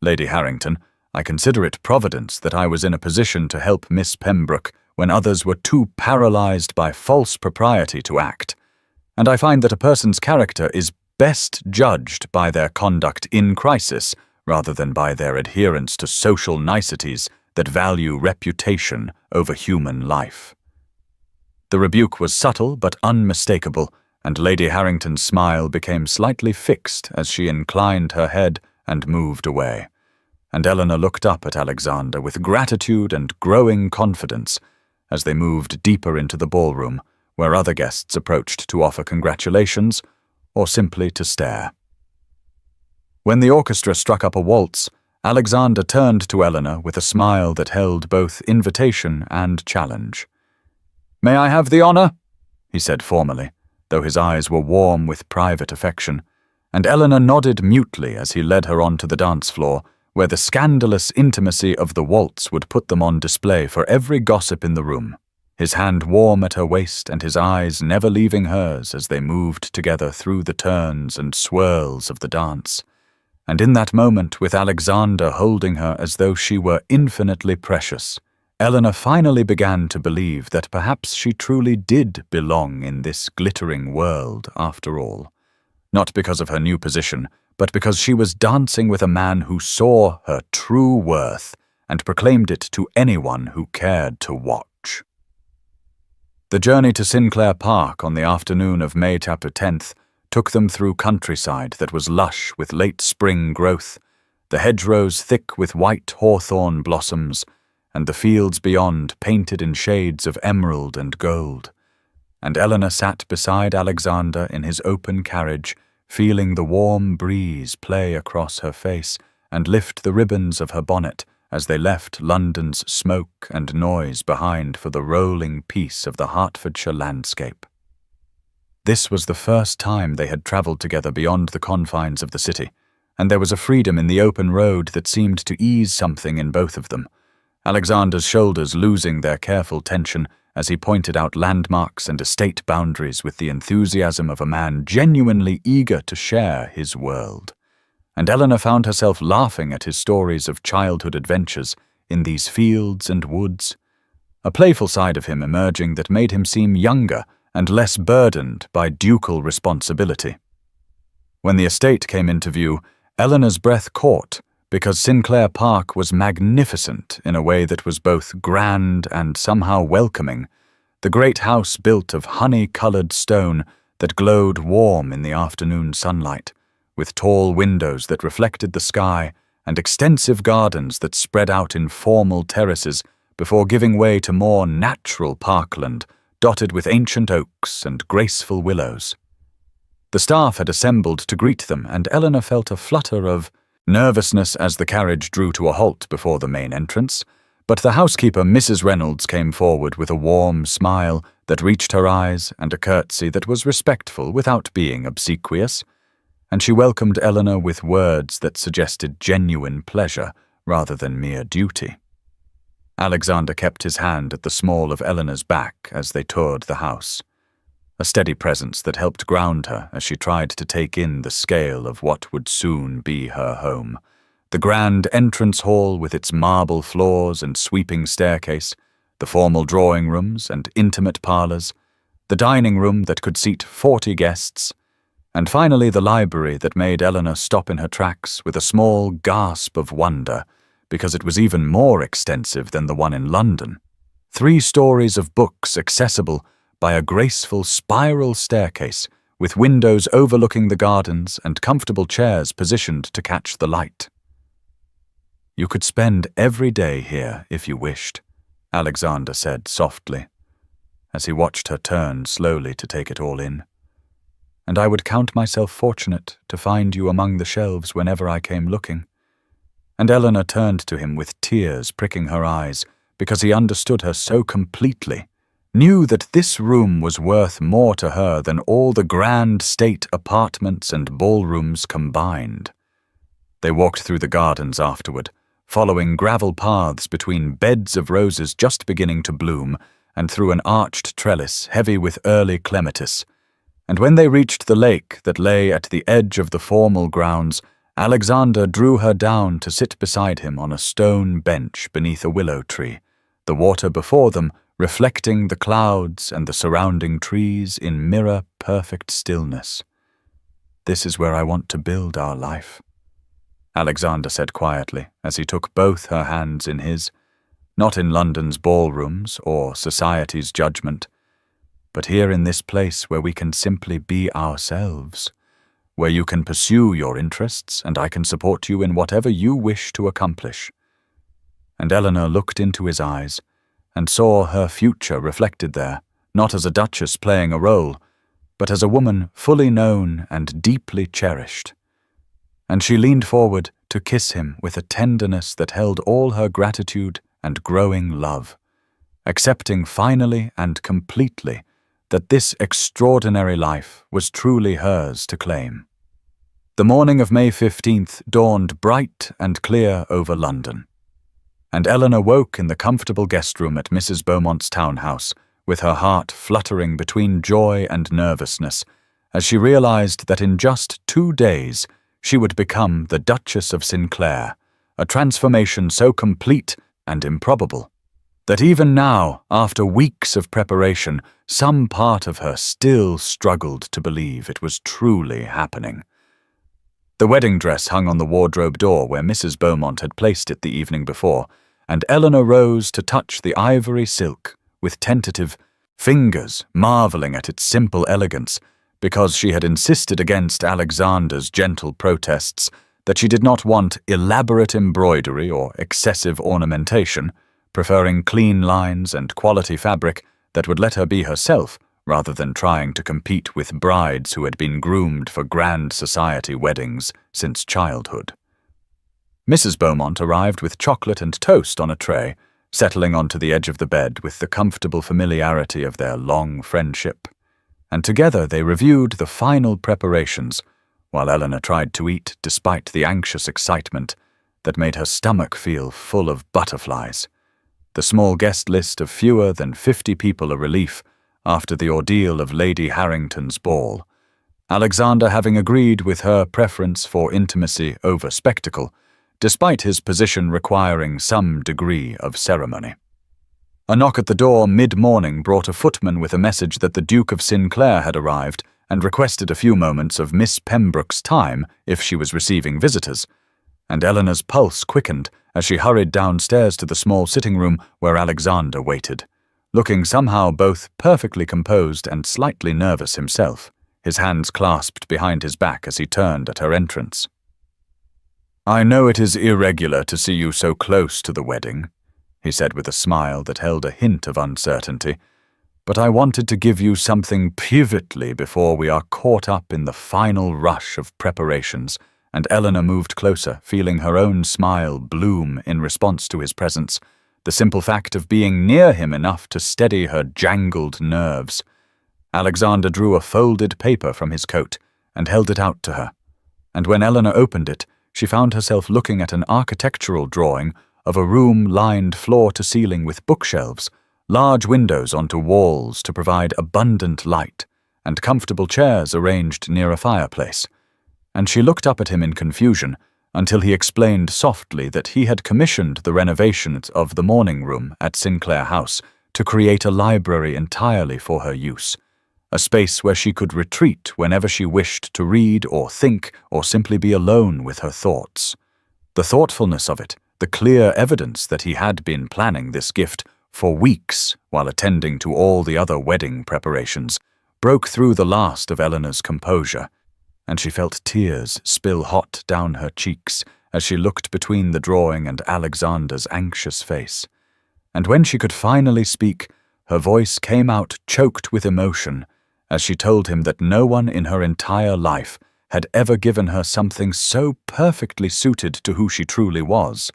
"Lady Harrington, I consider it providence that I was in a position to help Miss Pembroke when others were too paralyzed by false propriety to act, and I find that a person's character is best judged by their conduct in crisis rather than by their adherence to social niceties that value reputation over human life." The rebuke was subtle but unmistakable, and Lady Harrington's smile became slightly fixed as she inclined her head and moved away. And Eleanor looked up at Alexander with gratitude and growing confidence as they moved deeper into the ballroom, where other guests approached to offer congratulations or simply to stare. When the orchestra struck up a waltz, Alexander turned to Eleanor with a smile that held both invitation and challenge. "May I have the honor?" he said formally, though his eyes were warm with private affection, and Eleanor nodded mutely as he led her onto the dance floor, where the scandalous intimacy of the waltz would put them on display for every gossip in the room, his hand warm at her waist and his eyes never leaving hers as they moved together through the turns and swirls of the dance. And in that moment, with Alexander holding her as though she were infinitely precious, Eleanor finally began to believe that perhaps she truly did belong in this glittering world after all. Not because of her new position, but because she was dancing with a man who saw her true worth and proclaimed it to anyone who cared to watch. The journey to Sinclair Park on the afternoon of May chapter 10th took them through countryside that was lush with late spring growth, the hedgerows thick with white hawthorn blossoms, and the fields beyond painted in shades of emerald and gold. And Eleanor sat beside Alexander in his open carriage, feeling the warm breeze play across her face and lift the ribbons of her bonnet as they left London's smoke and noise behind for the rolling peace of the Hertfordshire landscape. This was the first time they had travelled together beyond the confines of the city, and there was a freedom in the open road that seemed to ease something in both of them, Alexander's shoulders losing their careful tension as he pointed out landmarks and estate boundaries with the enthusiasm of a man genuinely eager to share his world. And Eleanor found herself laughing at his stories of childhood adventures in these fields and woods, a playful side of him emerging that made him seem younger and less burdened by ducal responsibility. When the estate came into view, Eleanor's breath caught, because Sinclair Park was magnificent in a way that was both grand and somehow welcoming, the great house built of honey-coloured stone that glowed warm in the afternoon sunlight, with tall windows that reflected the sky and extensive gardens that spread out in formal terraces before giving way to more natural parkland dotted with ancient oaks and graceful willows. The staff had assembled to greet them, and Eleanor felt a flutter of nervousness as the carriage drew to a halt before the main entrance, but the housekeeper, Mrs. Reynolds, came forward with a warm smile that reached her eyes and a curtsy that was respectful without being obsequious, and she welcomed Eleanor with words that suggested genuine pleasure rather than mere duty. Alexander kept his hand at the small of Eleanor's back as they toured the house, a steady presence that helped ground her as she tried to take in the scale of what would soon be her home. The grand entrance hall with its marble floors and sweeping staircase, the formal drawing rooms and intimate parlours, the dining room that could seat 40 guests, And finally the library that made Eleanor stop in her tracks with a small gasp of wonder, because it was even more extensive than the one in London. 3 stories of books accessible by a graceful spiral staircase, with windows overlooking the gardens and comfortable chairs positioned to catch the light. "You could spend every day here if you wished," Alexander said softly, as he watched her turn slowly to take it all in. "And I would count myself fortunate to find you among the shelves whenever I came looking." And Eleanor turned to him with tears pricking her eyes, because he understood her so completely, knew that this room was worth more to her than all the grand state apartments and ballrooms combined. They walked through the gardens afterward, following gravel paths between beds of roses just beginning to bloom and through an arched trellis heavy with early clematis. And when they reached the lake that lay at the edge of the formal grounds, Alexander drew her down to sit beside him on a stone bench beneath a willow tree, the water before them reflecting the clouds and the surrounding trees in mirror-perfect stillness. "This is where I want to build our life," Alexander said quietly as he took both her hands in his, not in London's ballrooms or society's judgment, but here in this place where we can simply be ourselves, where you can pursue your interests and I can support you in whatever you wish to accomplish. And Eleanor looked into his eyes and saw her future reflected there, not as a duchess playing a role, but as a woman fully known and deeply cherished. And she leaned forward to kiss him with a tenderness that held all her gratitude and growing love, accepting finally and completely that this extraordinary life was truly hers to claim. The morning of May 15th dawned bright and clear over London, and Eleanor woke in the comfortable guest room at Mrs. Beaumont's townhouse, with her heart fluttering between joy and nervousness, as she realized that in just 2 days she would become the Duchess of Sinclair, a transformation so complete and improbable that even now, after weeks of preparation, some part of her still struggled to believe it was truly happening. The wedding dress hung on the wardrobe door where Mrs. Beaumont had placed it the evening before, and Eleanor rose to touch the ivory silk with tentative fingers, marveling at its simple elegance, because she had insisted against Alexander's gentle protests that she did not want elaborate embroidery or excessive ornamentation, preferring clean lines and quality fabric that would let her be herself rather than trying to compete with brides who had been groomed for grand society weddings since childhood. Mrs. Beaumont arrived with chocolate and toast on a tray, settling onto the edge of the bed with the comfortable familiarity of their long friendship. And together they reviewed the final preparations, while Eleanor tried to eat despite the anxious excitement that made her stomach feel full of butterflies. The small guest list of fewer than 50 people a relief after the ordeal of Lady Harrington's ball, Alexander having agreed with her preference for intimacy over spectacle, despite his position requiring some degree of ceremony. A knock at the door mid-morning brought a footman with a message that the Duke of Sinclair had arrived and requested a few moments of Miss Pembroke's time if she was receiving visitors, and Eleanor's pulse quickened as she hurried downstairs to the small sitting room where Alexander waited, looking somehow both perfectly composed and slightly nervous himself, his hands clasped behind his back as he turned at her entrance. "I know it is irregular to see you so close to the wedding," he said with a smile that held a hint of uncertainty, "but I wanted to give you something pivotally before we are caught up in the final rush of preparations," and Eleanor moved closer, feeling her own smile bloom in response to his presence, the simple fact of being near him enough to steady her jangled nerves. Alexander drew a folded paper from his coat and held it out to her, and when Eleanor opened it, she found herself looking at an architectural drawing of a room lined floor to ceiling with bookshelves, large windows onto walls to provide abundant light, and comfortable chairs arranged near a fireplace. And she looked up at him in confusion until he explained softly that he had commissioned the renovations of the morning room at Sinclair House to create a library entirely for her use, a space where she could retreat whenever she wished to read or think or simply be alone with her thoughts. The thoughtfulness of it, the clear evidence that he had been planning this gift for weeks while attending to all the other wedding preparations, broke through the last of Eleanor's composure, and she felt tears spill hot down her cheeks as she looked between the drawing and Alexander's anxious face. And when she could finally speak, her voice came out choked with emotion as she told him that no one in her entire life had ever given her something so perfectly suited to who she truly was.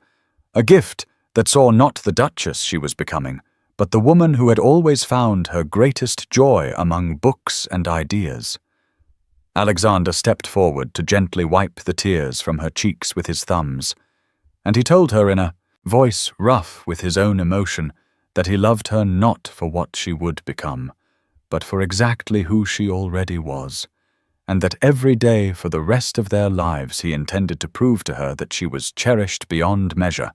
A gift that saw not the Duchess she was becoming, but the woman who had always found her greatest joy among books and ideas. Alexander stepped forward to gently wipe the tears from her cheeks with his thumbs, and he told her in a voice rough with his own emotion that he loved her not for what she would become, but for exactly who she already was, and that every day for the rest of their lives he intended to prove to her that she was cherished beyond measure.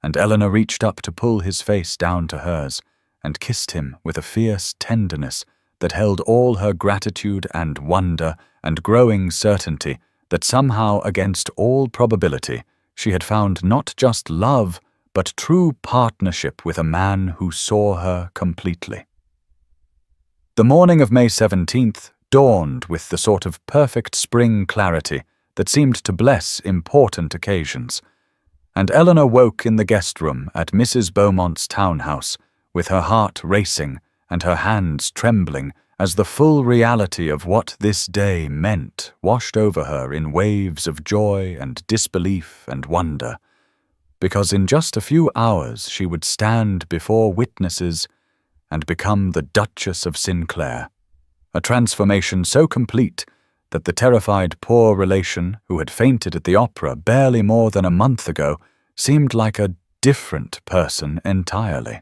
And Eleanor reached up to pull his face down to hers and kissed him with a fierce tenderness that held all her gratitude and wonder and growing certainty that somehow, against all probability, she had found not just love, but true partnership with a man who saw her completely. The morning of May 17th dawned with the sort of perfect spring clarity that seemed to bless important occasions, and Eleanor woke in the guest room at Mrs. Beaumont's townhouse, with her heart racing and her hands trembling as the full reality of what this day meant washed over her in waves of joy and disbelief and wonder, because in just a few hours she would stand before witnesses and become the Duchess of Sinclair, a transformation so complete that the terrified poor relation who had fainted at the opera barely more than a month ago seemed like a different person entirely.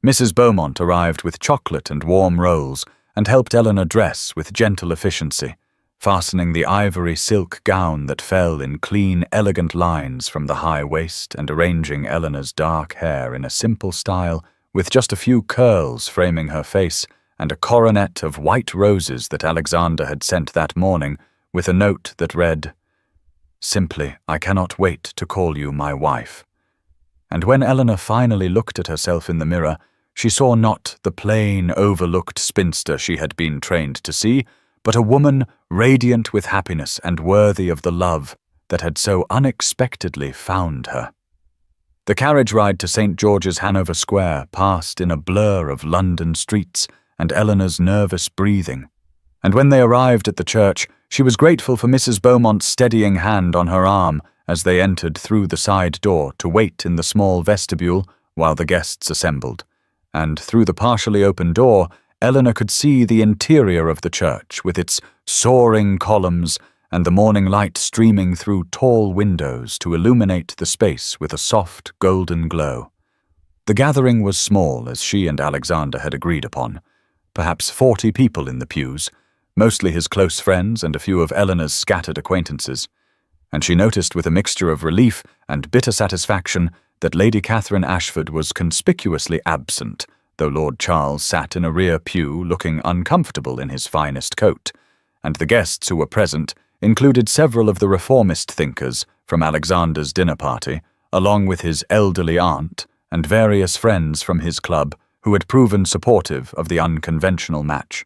Mrs. Beaumont arrived with chocolate and warm rolls and helped Eleanor dress with gentle efficiency, fastening the ivory silk gown that fell in clean, elegant lines from the high waist and arranging Eleanor's dark hair in a simple style with just a few curls framing her face and a coronet of white roses that Alexander had sent that morning with a note that read, "Simply, I cannot wait to call you my wife." And when Eleanor finally looked at herself in the mirror, she saw not the plain, overlooked spinster she had been trained to see, but a woman radiant with happiness and worthy of the love that had so unexpectedly found her. The carriage ride to St. George's, Hanover Square, passed in a blur of London streets and Eleanor's nervous breathing, and when they arrived at the church, she was grateful for Mrs. Beaumont's steadying hand on her arm as they entered through the side door to wait in the small vestibule while the guests assembled, and through the partially open door, Eleanor could see the interior of the church with its soaring columns and the morning light streaming through tall windows to illuminate the space with a soft golden glow. The gathering was small, as she and Alexander had agreed upon, perhaps 40 people in the pews, mostly his close friends and a few of Eleanor's scattered acquaintances, and she noticed with a mixture of relief and bitter satisfaction that Lady Catherine Ashford was conspicuously absent, though Lord Charles sat in a rear pew looking uncomfortable in his finest coat, and the guests who were present included several of the reformist thinkers from Alexander's dinner party, along with his elderly aunt and various friends from his club who had proven supportive of the unconventional match.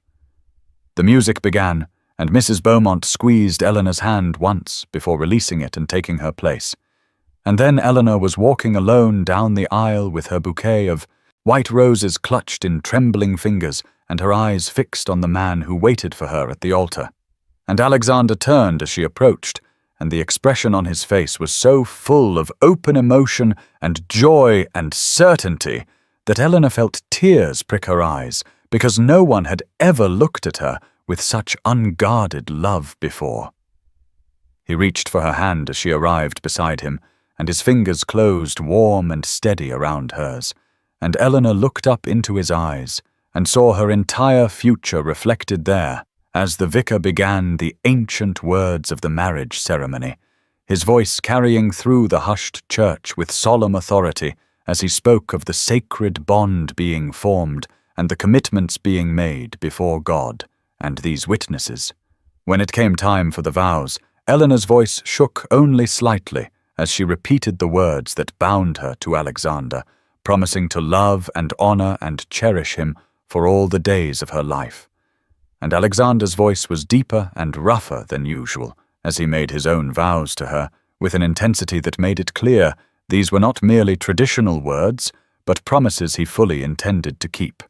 The music began, and Mrs. Beaumont squeezed Eleanor's hand once before releasing it and taking her place, and then Eleanor was walking alone down the aisle with her bouquet of white roses clutched in trembling fingers and her eyes fixed on the man who waited for her at the altar. And Alexander turned as she approached, and the expression on his face was so full of open emotion and joy and certainty that Eleanor felt tears prick her eyes, because no one had ever looked at her with such unguarded love before. He reached for her hand as she arrived beside him, and his fingers closed warm and steady around hers, and Eleanor looked up into his eyes and saw her entire future reflected there as the vicar began the ancient words of the marriage ceremony, his voice carrying through the hushed church with solemn authority as he spoke of the sacred bond being formed and the commitments being made before God and these witnesses. When it came time for the vows, Eleanor's voice shook only slightly as she repeated the words that bound her to Alexander, promising to love and honor and cherish him for all the days of her life. And Alexander's voice was deeper and rougher than usual as he made his own vows to her, with an intensity that made it clear these were not merely traditional words, but promises he fully intended to keep.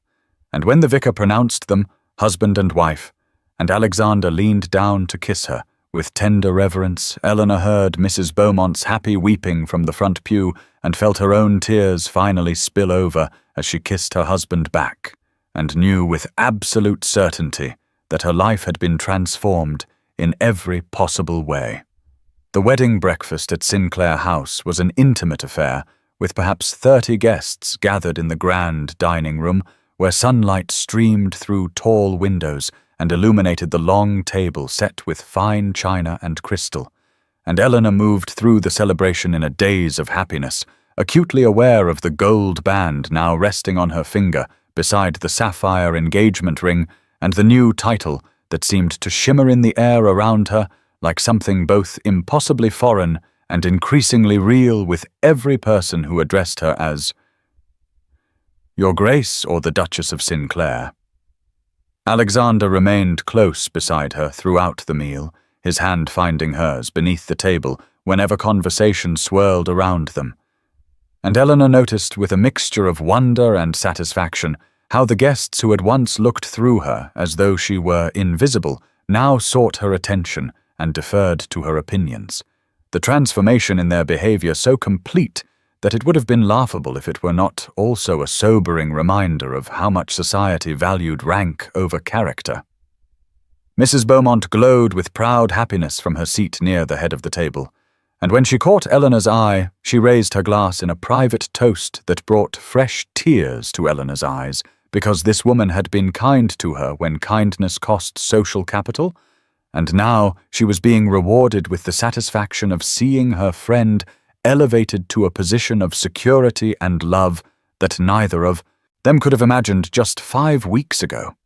And when the vicar pronounced them, husband and wife, and Alexander leaned down to kiss her, with tender reverence, Eleanor heard Mrs. Beaumont's happy weeping from the front pew and felt her own tears finally spill over as she kissed her husband back, and knew with absolute certainty that her life had been transformed in every possible way. The wedding breakfast at Sinclair House was an intimate affair, with perhaps 30 guests gathered in the grand dining room, where sunlight streamed through tall windows and illuminated the long table set with fine china and crystal. And Eleanor moved through the celebration in a daze of happiness, acutely aware of the gold band now resting on her finger beside the sapphire engagement ring and the new title that seemed to shimmer in the air around her like something both impossibly foreign and increasingly real with every person who addressed her as Your Grace or the Duchess of Sinclair. Alexander remained close beside her throughout the meal, his hand finding hers beneath the table whenever conversation swirled around them. And Eleanor noticed with a mixture of wonder and satisfaction how the guests who had once looked through her as though she were invisible now sought her attention and deferred to her opinions, the transformation in their behavior so complete that it would have been laughable if it were not also a sobering reminder of how much society valued rank over character. Mrs. Beaumont glowed with proud happiness from her seat near the head of the table, and when she caught Eleanor's eye, she raised her glass in a private toast that brought fresh tears to Eleanor's eyes, because this woman had been kind to her when kindness cost social capital, and now she was being rewarded with the satisfaction of seeing her friend elevated to a position of security and love that neither of them could have imagined just 5 weeks ago.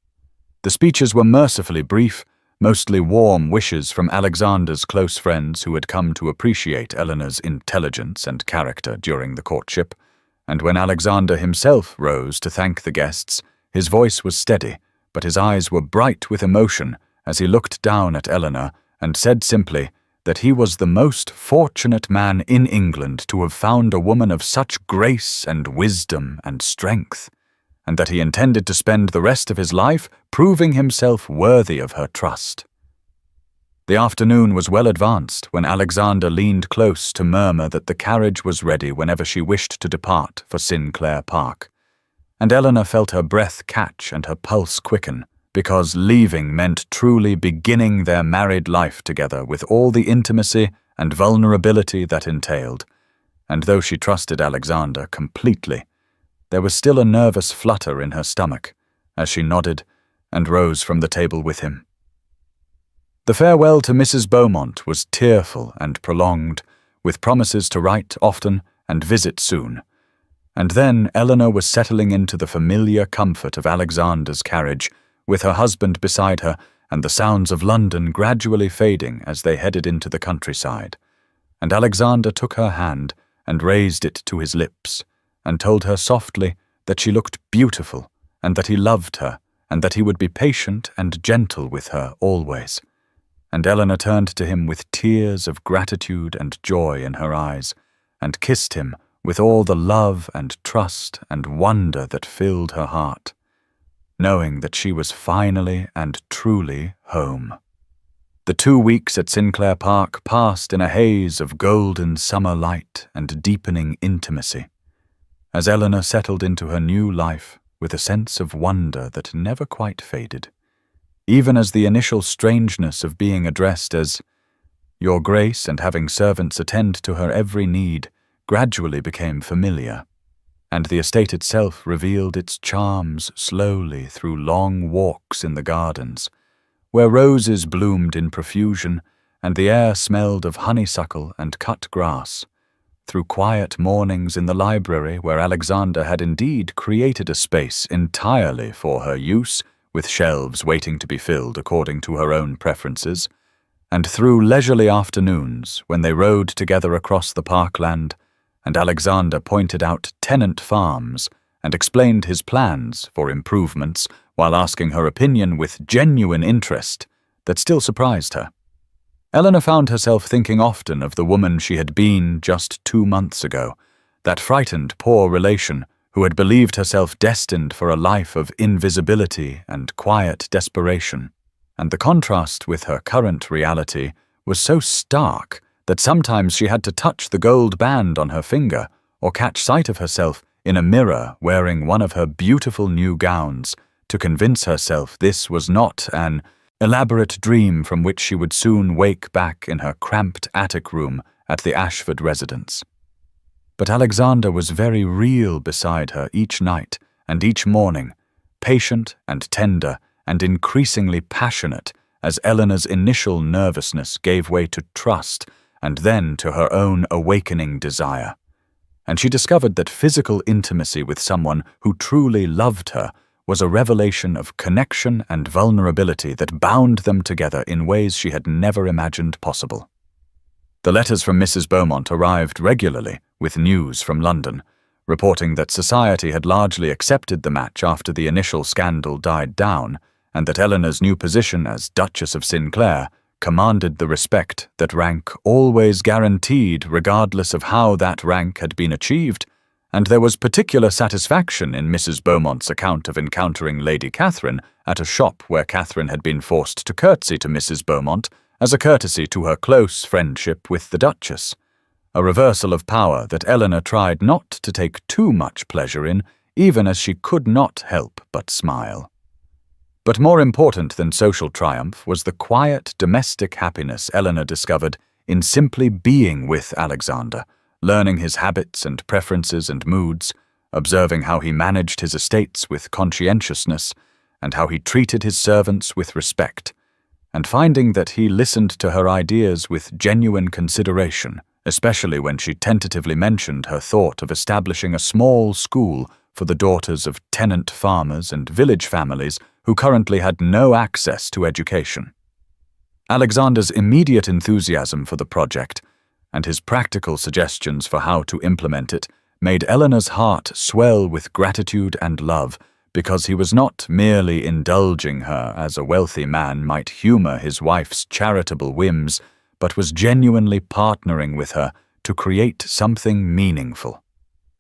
The speeches were mercifully brief, mostly warm wishes from Alexander's close friends who had come to appreciate Eleanor's intelligence and character during the courtship, and when Alexander himself rose to thank the guests, his voice was steady, but his eyes were bright with emotion as he looked down at Eleanor and said simply that he was the most fortunate man in England to have found a woman of such grace and wisdom and strength, and that he intended to spend the rest of his life proving himself worthy of her trust. The afternoon was well advanced when Alexander leaned close to murmur that the carriage was ready whenever she wished to depart for Sinclair Park, and Eleanor felt her breath catch and her pulse quicken, because leaving meant truly beginning their married life together with all the intimacy and vulnerability that entailed. And though she trusted Alexander completely, there was still a nervous flutter in her stomach as she nodded and rose from the table with him. The farewell to Mrs. Beaumont was tearful and prolonged, with promises to write often and visit soon. And then Eleanor was settling into the familiar comfort of Alexander's carriage, with her husband beside her and the sounds of London gradually fading as they headed into the countryside. And Alexander took her hand and raised it to his lips, and told her softly that she looked beautiful, and that he loved her, and that he would be patient and gentle with her always. And Eleanor turned to him with tears of gratitude and joy in her eyes, and kissed him with all the love and trust and wonder that filled her heart, knowing that she was finally and truly home. The 2 weeks at Sinclair Park passed in a haze of golden summer light and deepening intimacy, as Eleanor settled into her new life with a sense of wonder that never quite faded, even as the initial strangeness of being addressed as Your Grace and having servants attend to her every need gradually became familiar, and the estate itself revealed its charms slowly through long walks in the gardens, where roses bloomed in profusion and the air smelled of honeysuckle and cut grass, through quiet mornings in the library where Alexander had indeed created a space entirely for her use, with shelves waiting to be filled according to her own preferences, and through leisurely afternoons when they rode together across the parkland, and Alexander pointed out tenant farms and explained his plans for improvements while asking her opinion with genuine interest that still surprised her. Eleanor found herself thinking often of the woman she had been just 2 months ago, that frightened, poor relation who had believed herself destined for a life of invisibility and quiet desperation. And the contrast with her current reality was so stark that sometimes she had to touch the gold band on her finger or catch sight of herself in a mirror wearing one of her beautiful new gowns to convince herself this was not an elaborate dream from which she would soon wake back in her cramped attic room at the Ashford residence. But Alexander was very real beside her each night and each morning, patient and tender and increasingly passionate as Eleanor's initial nervousness gave way to trust and then to her own awakening desire. And she discovered that physical intimacy with someone who truly loved her was a revelation of connection and vulnerability that bound them together in ways she had never imagined possible. The letters from Mrs. Beaumont arrived regularly with news from London, reporting that society had largely accepted the match after the initial scandal died down, and that Eleanor's new position as Duchess of Sinclair commanded the respect that rank always guaranteed regardless of how that rank had been achieved, and there was particular satisfaction in Mrs. Beaumont's account of encountering Lady Catherine at a shop where Catherine had been forced to curtsy to Mrs. Beaumont as a courtesy to her close friendship with the Duchess, a reversal of power that Eleanor tried not to take too much pleasure in, even as she could not help but smile. But more important than social triumph was the quiet domestic happiness Eleanor discovered in simply being with Alexander, learning his habits and preferences and moods, observing how he managed his estates with conscientiousness, and how he treated his servants with respect, and finding that he listened to her ideas with genuine consideration, especially when she tentatively mentioned her thought of establishing a small school for the daughters of tenant farmers and village families who currently had no access to education. Alexander's immediate enthusiasm for the project and his practical suggestions for how to implement it made Eleanor's heart swell with gratitude and love, because he was not merely indulging her as a wealthy man might humor his wife's charitable whims, but was genuinely partnering with her to create something meaningful.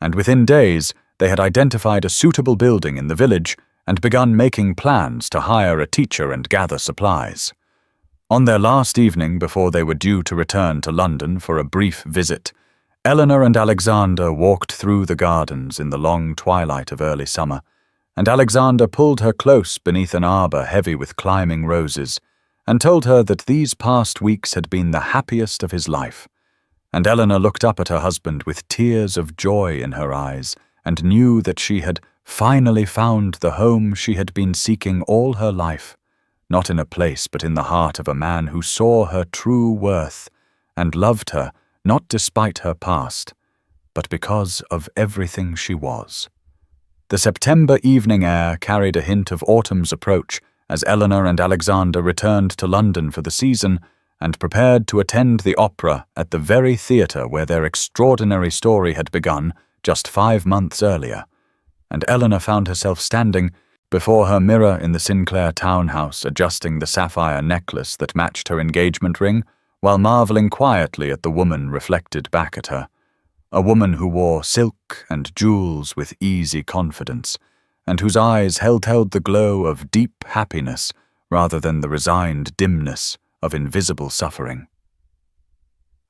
And within days, they had identified a suitable building in the village and begun making plans to hire a teacher and gather supplies. On their last evening before they were due to return to London for a brief visit, Eleanor and Alexander walked through the gardens in the long twilight of early summer, and Alexander pulled her close beneath an arbor heavy with climbing roses, and told her that these past weeks had been the happiest of his life. And Eleanor looked up at her husband with tears of joy in her eyes, and knew that she had finally found the home she had been seeking all her life, not in a place but in the heart of a man who saw her true worth and loved her not despite her past, but because of everything she was. The September evening air carried a hint of autumn's approach as Eleanor and Alexander returned to London for the season and prepared to attend the opera at the very theatre where their extraordinary story had begun just 5 months earlier, and Eleanor found herself standing before her mirror in the Sinclair townhouse, adjusting the sapphire necklace that matched her engagement ring, while marveling quietly at the woman reflected back at her, a woman who wore silk and jewels with easy confidence, and whose eyes held the glow of deep happiness rather than the resigned dimness of invisible suffering.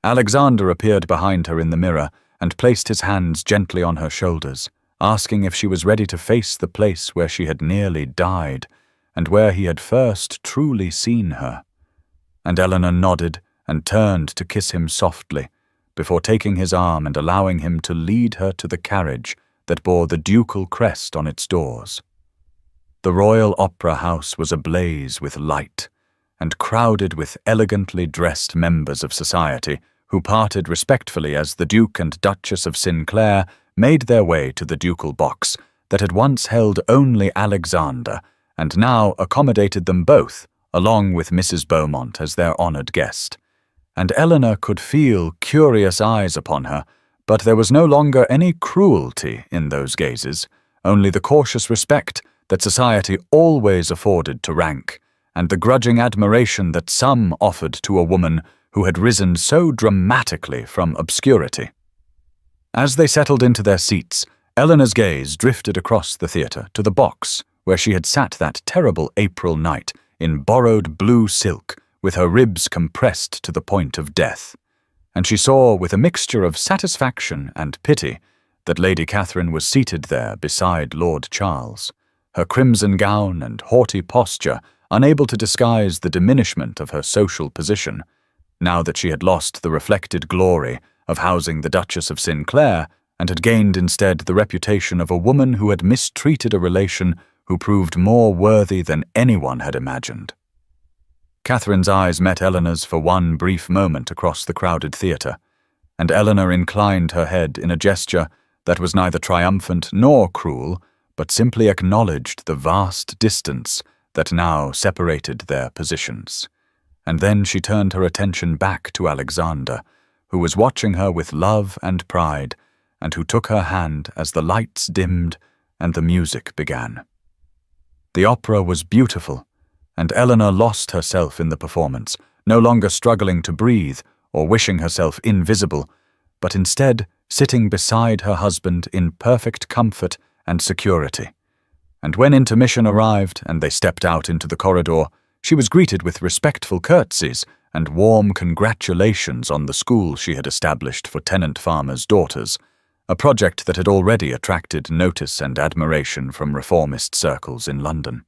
Alexander appeared behind her in the mirror and placed his hands gently on her shoulders, asking if she was ready to face the place where she had nearly died, and where he had first truly seen her. And Eleanor nodded and turned to kiss him softly, before taking his arm and allowing him to lead her to the carriage that bore the ducal crest on its doors. The Royal Opera House was ablaze with light, and crowded with elegantly dressed members of society who parted respectfully as the Duke and Duchess of Sinclair made their way to the ducal box that had once held only Alexander, and now accommodated them both, along with Mrs. Beaumont as their honoured guest. And Eleanor could feel curious eyes upon her, but there was no longer any cruelty in those gazes, only the cautious respect that society always afforded to rank, and the grudging admiration that some offered to a woman who had risen so dramatically from obscurity. As they settled into their seats, Eleanor's gaze drifted across the theatre to the box where she had sat that terrible April night in borrowed blue silk, with her ribs compressed to the point of death, and she saw with a mixture of satisfaction and pity that Lady Catherine was seated there beside Lord Charles, her crimson gown and haughty posture unable to disguise the diminishment of her social position, now that she had lost the reflected glory of housing the Duchess of Sinclair and had gained instead the reputation of a woman who had mistreated a relation who proved more worthy than anyone had imagined. Catherine's eyes met Eleanor's for one brief moment across the crowded theatre, and Eleanor inclined her head in a gesture that was neither triumphant nor cruel, but simply acknowledged the vast distance that now separated their positions. And then she turned her attention back to Alexander, who was watching her with love and pride, and who took her hand as the lights dimmed and the music began. The opera was beautiful, and Eleanor lost herself in the performance, no longer struggling to breathe or wishing herself invisible, but instead sitting beside her husband in perfect comfort and security. And when intermission arrived and they stepped out into the corridor, she was greeted with respectful curtsies and warm congratulations on the school she had established for tenant farmers' daughters, a project that had already attracted notice and admiration from reformist circles in London.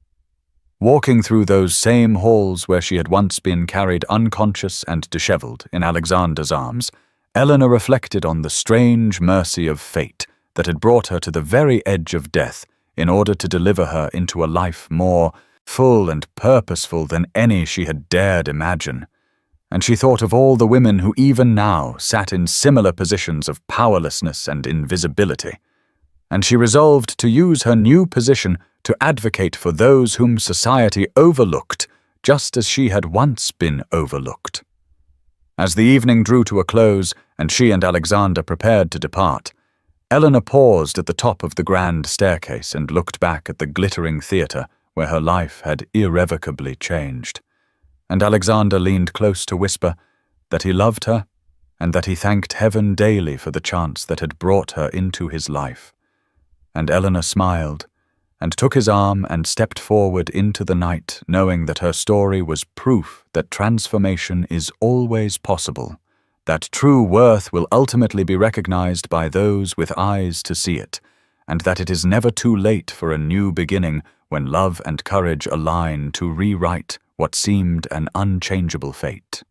Walking through those same halls where she had once been carried unconscious and dishevelled in Alexander's arms, Eleanor reflected on the strange mercy of fate that had brought her to the very edge of death in order to deliver her into a life more full and purposeful than any she had dared imagine. And she thought of all the women who even now sat in similar positions of powerlessness and invisibility, and she resolved to use her new position to advocate for those whom society overlooked, just as she had once been overlooked. As the evening drew to a close and she and Alexander prepared to depart, Eleanor paused at the top of the grand staircase and looked back at the glittering theatre where her life had irrevocably changed. And Alexander leaned close to whisper that he loved her and that he thanked heaven daily for the chance that had brought her into his life. And Eleanor smiled and took his arm and stepped forward into the night, knowing that her story was proof that transformation is always possible, that true worth will ultimately be recognized by those with eyes to see it, and that it is never too late for a new beginning when love and courage align to rewrite what seemed an unchangeable fate.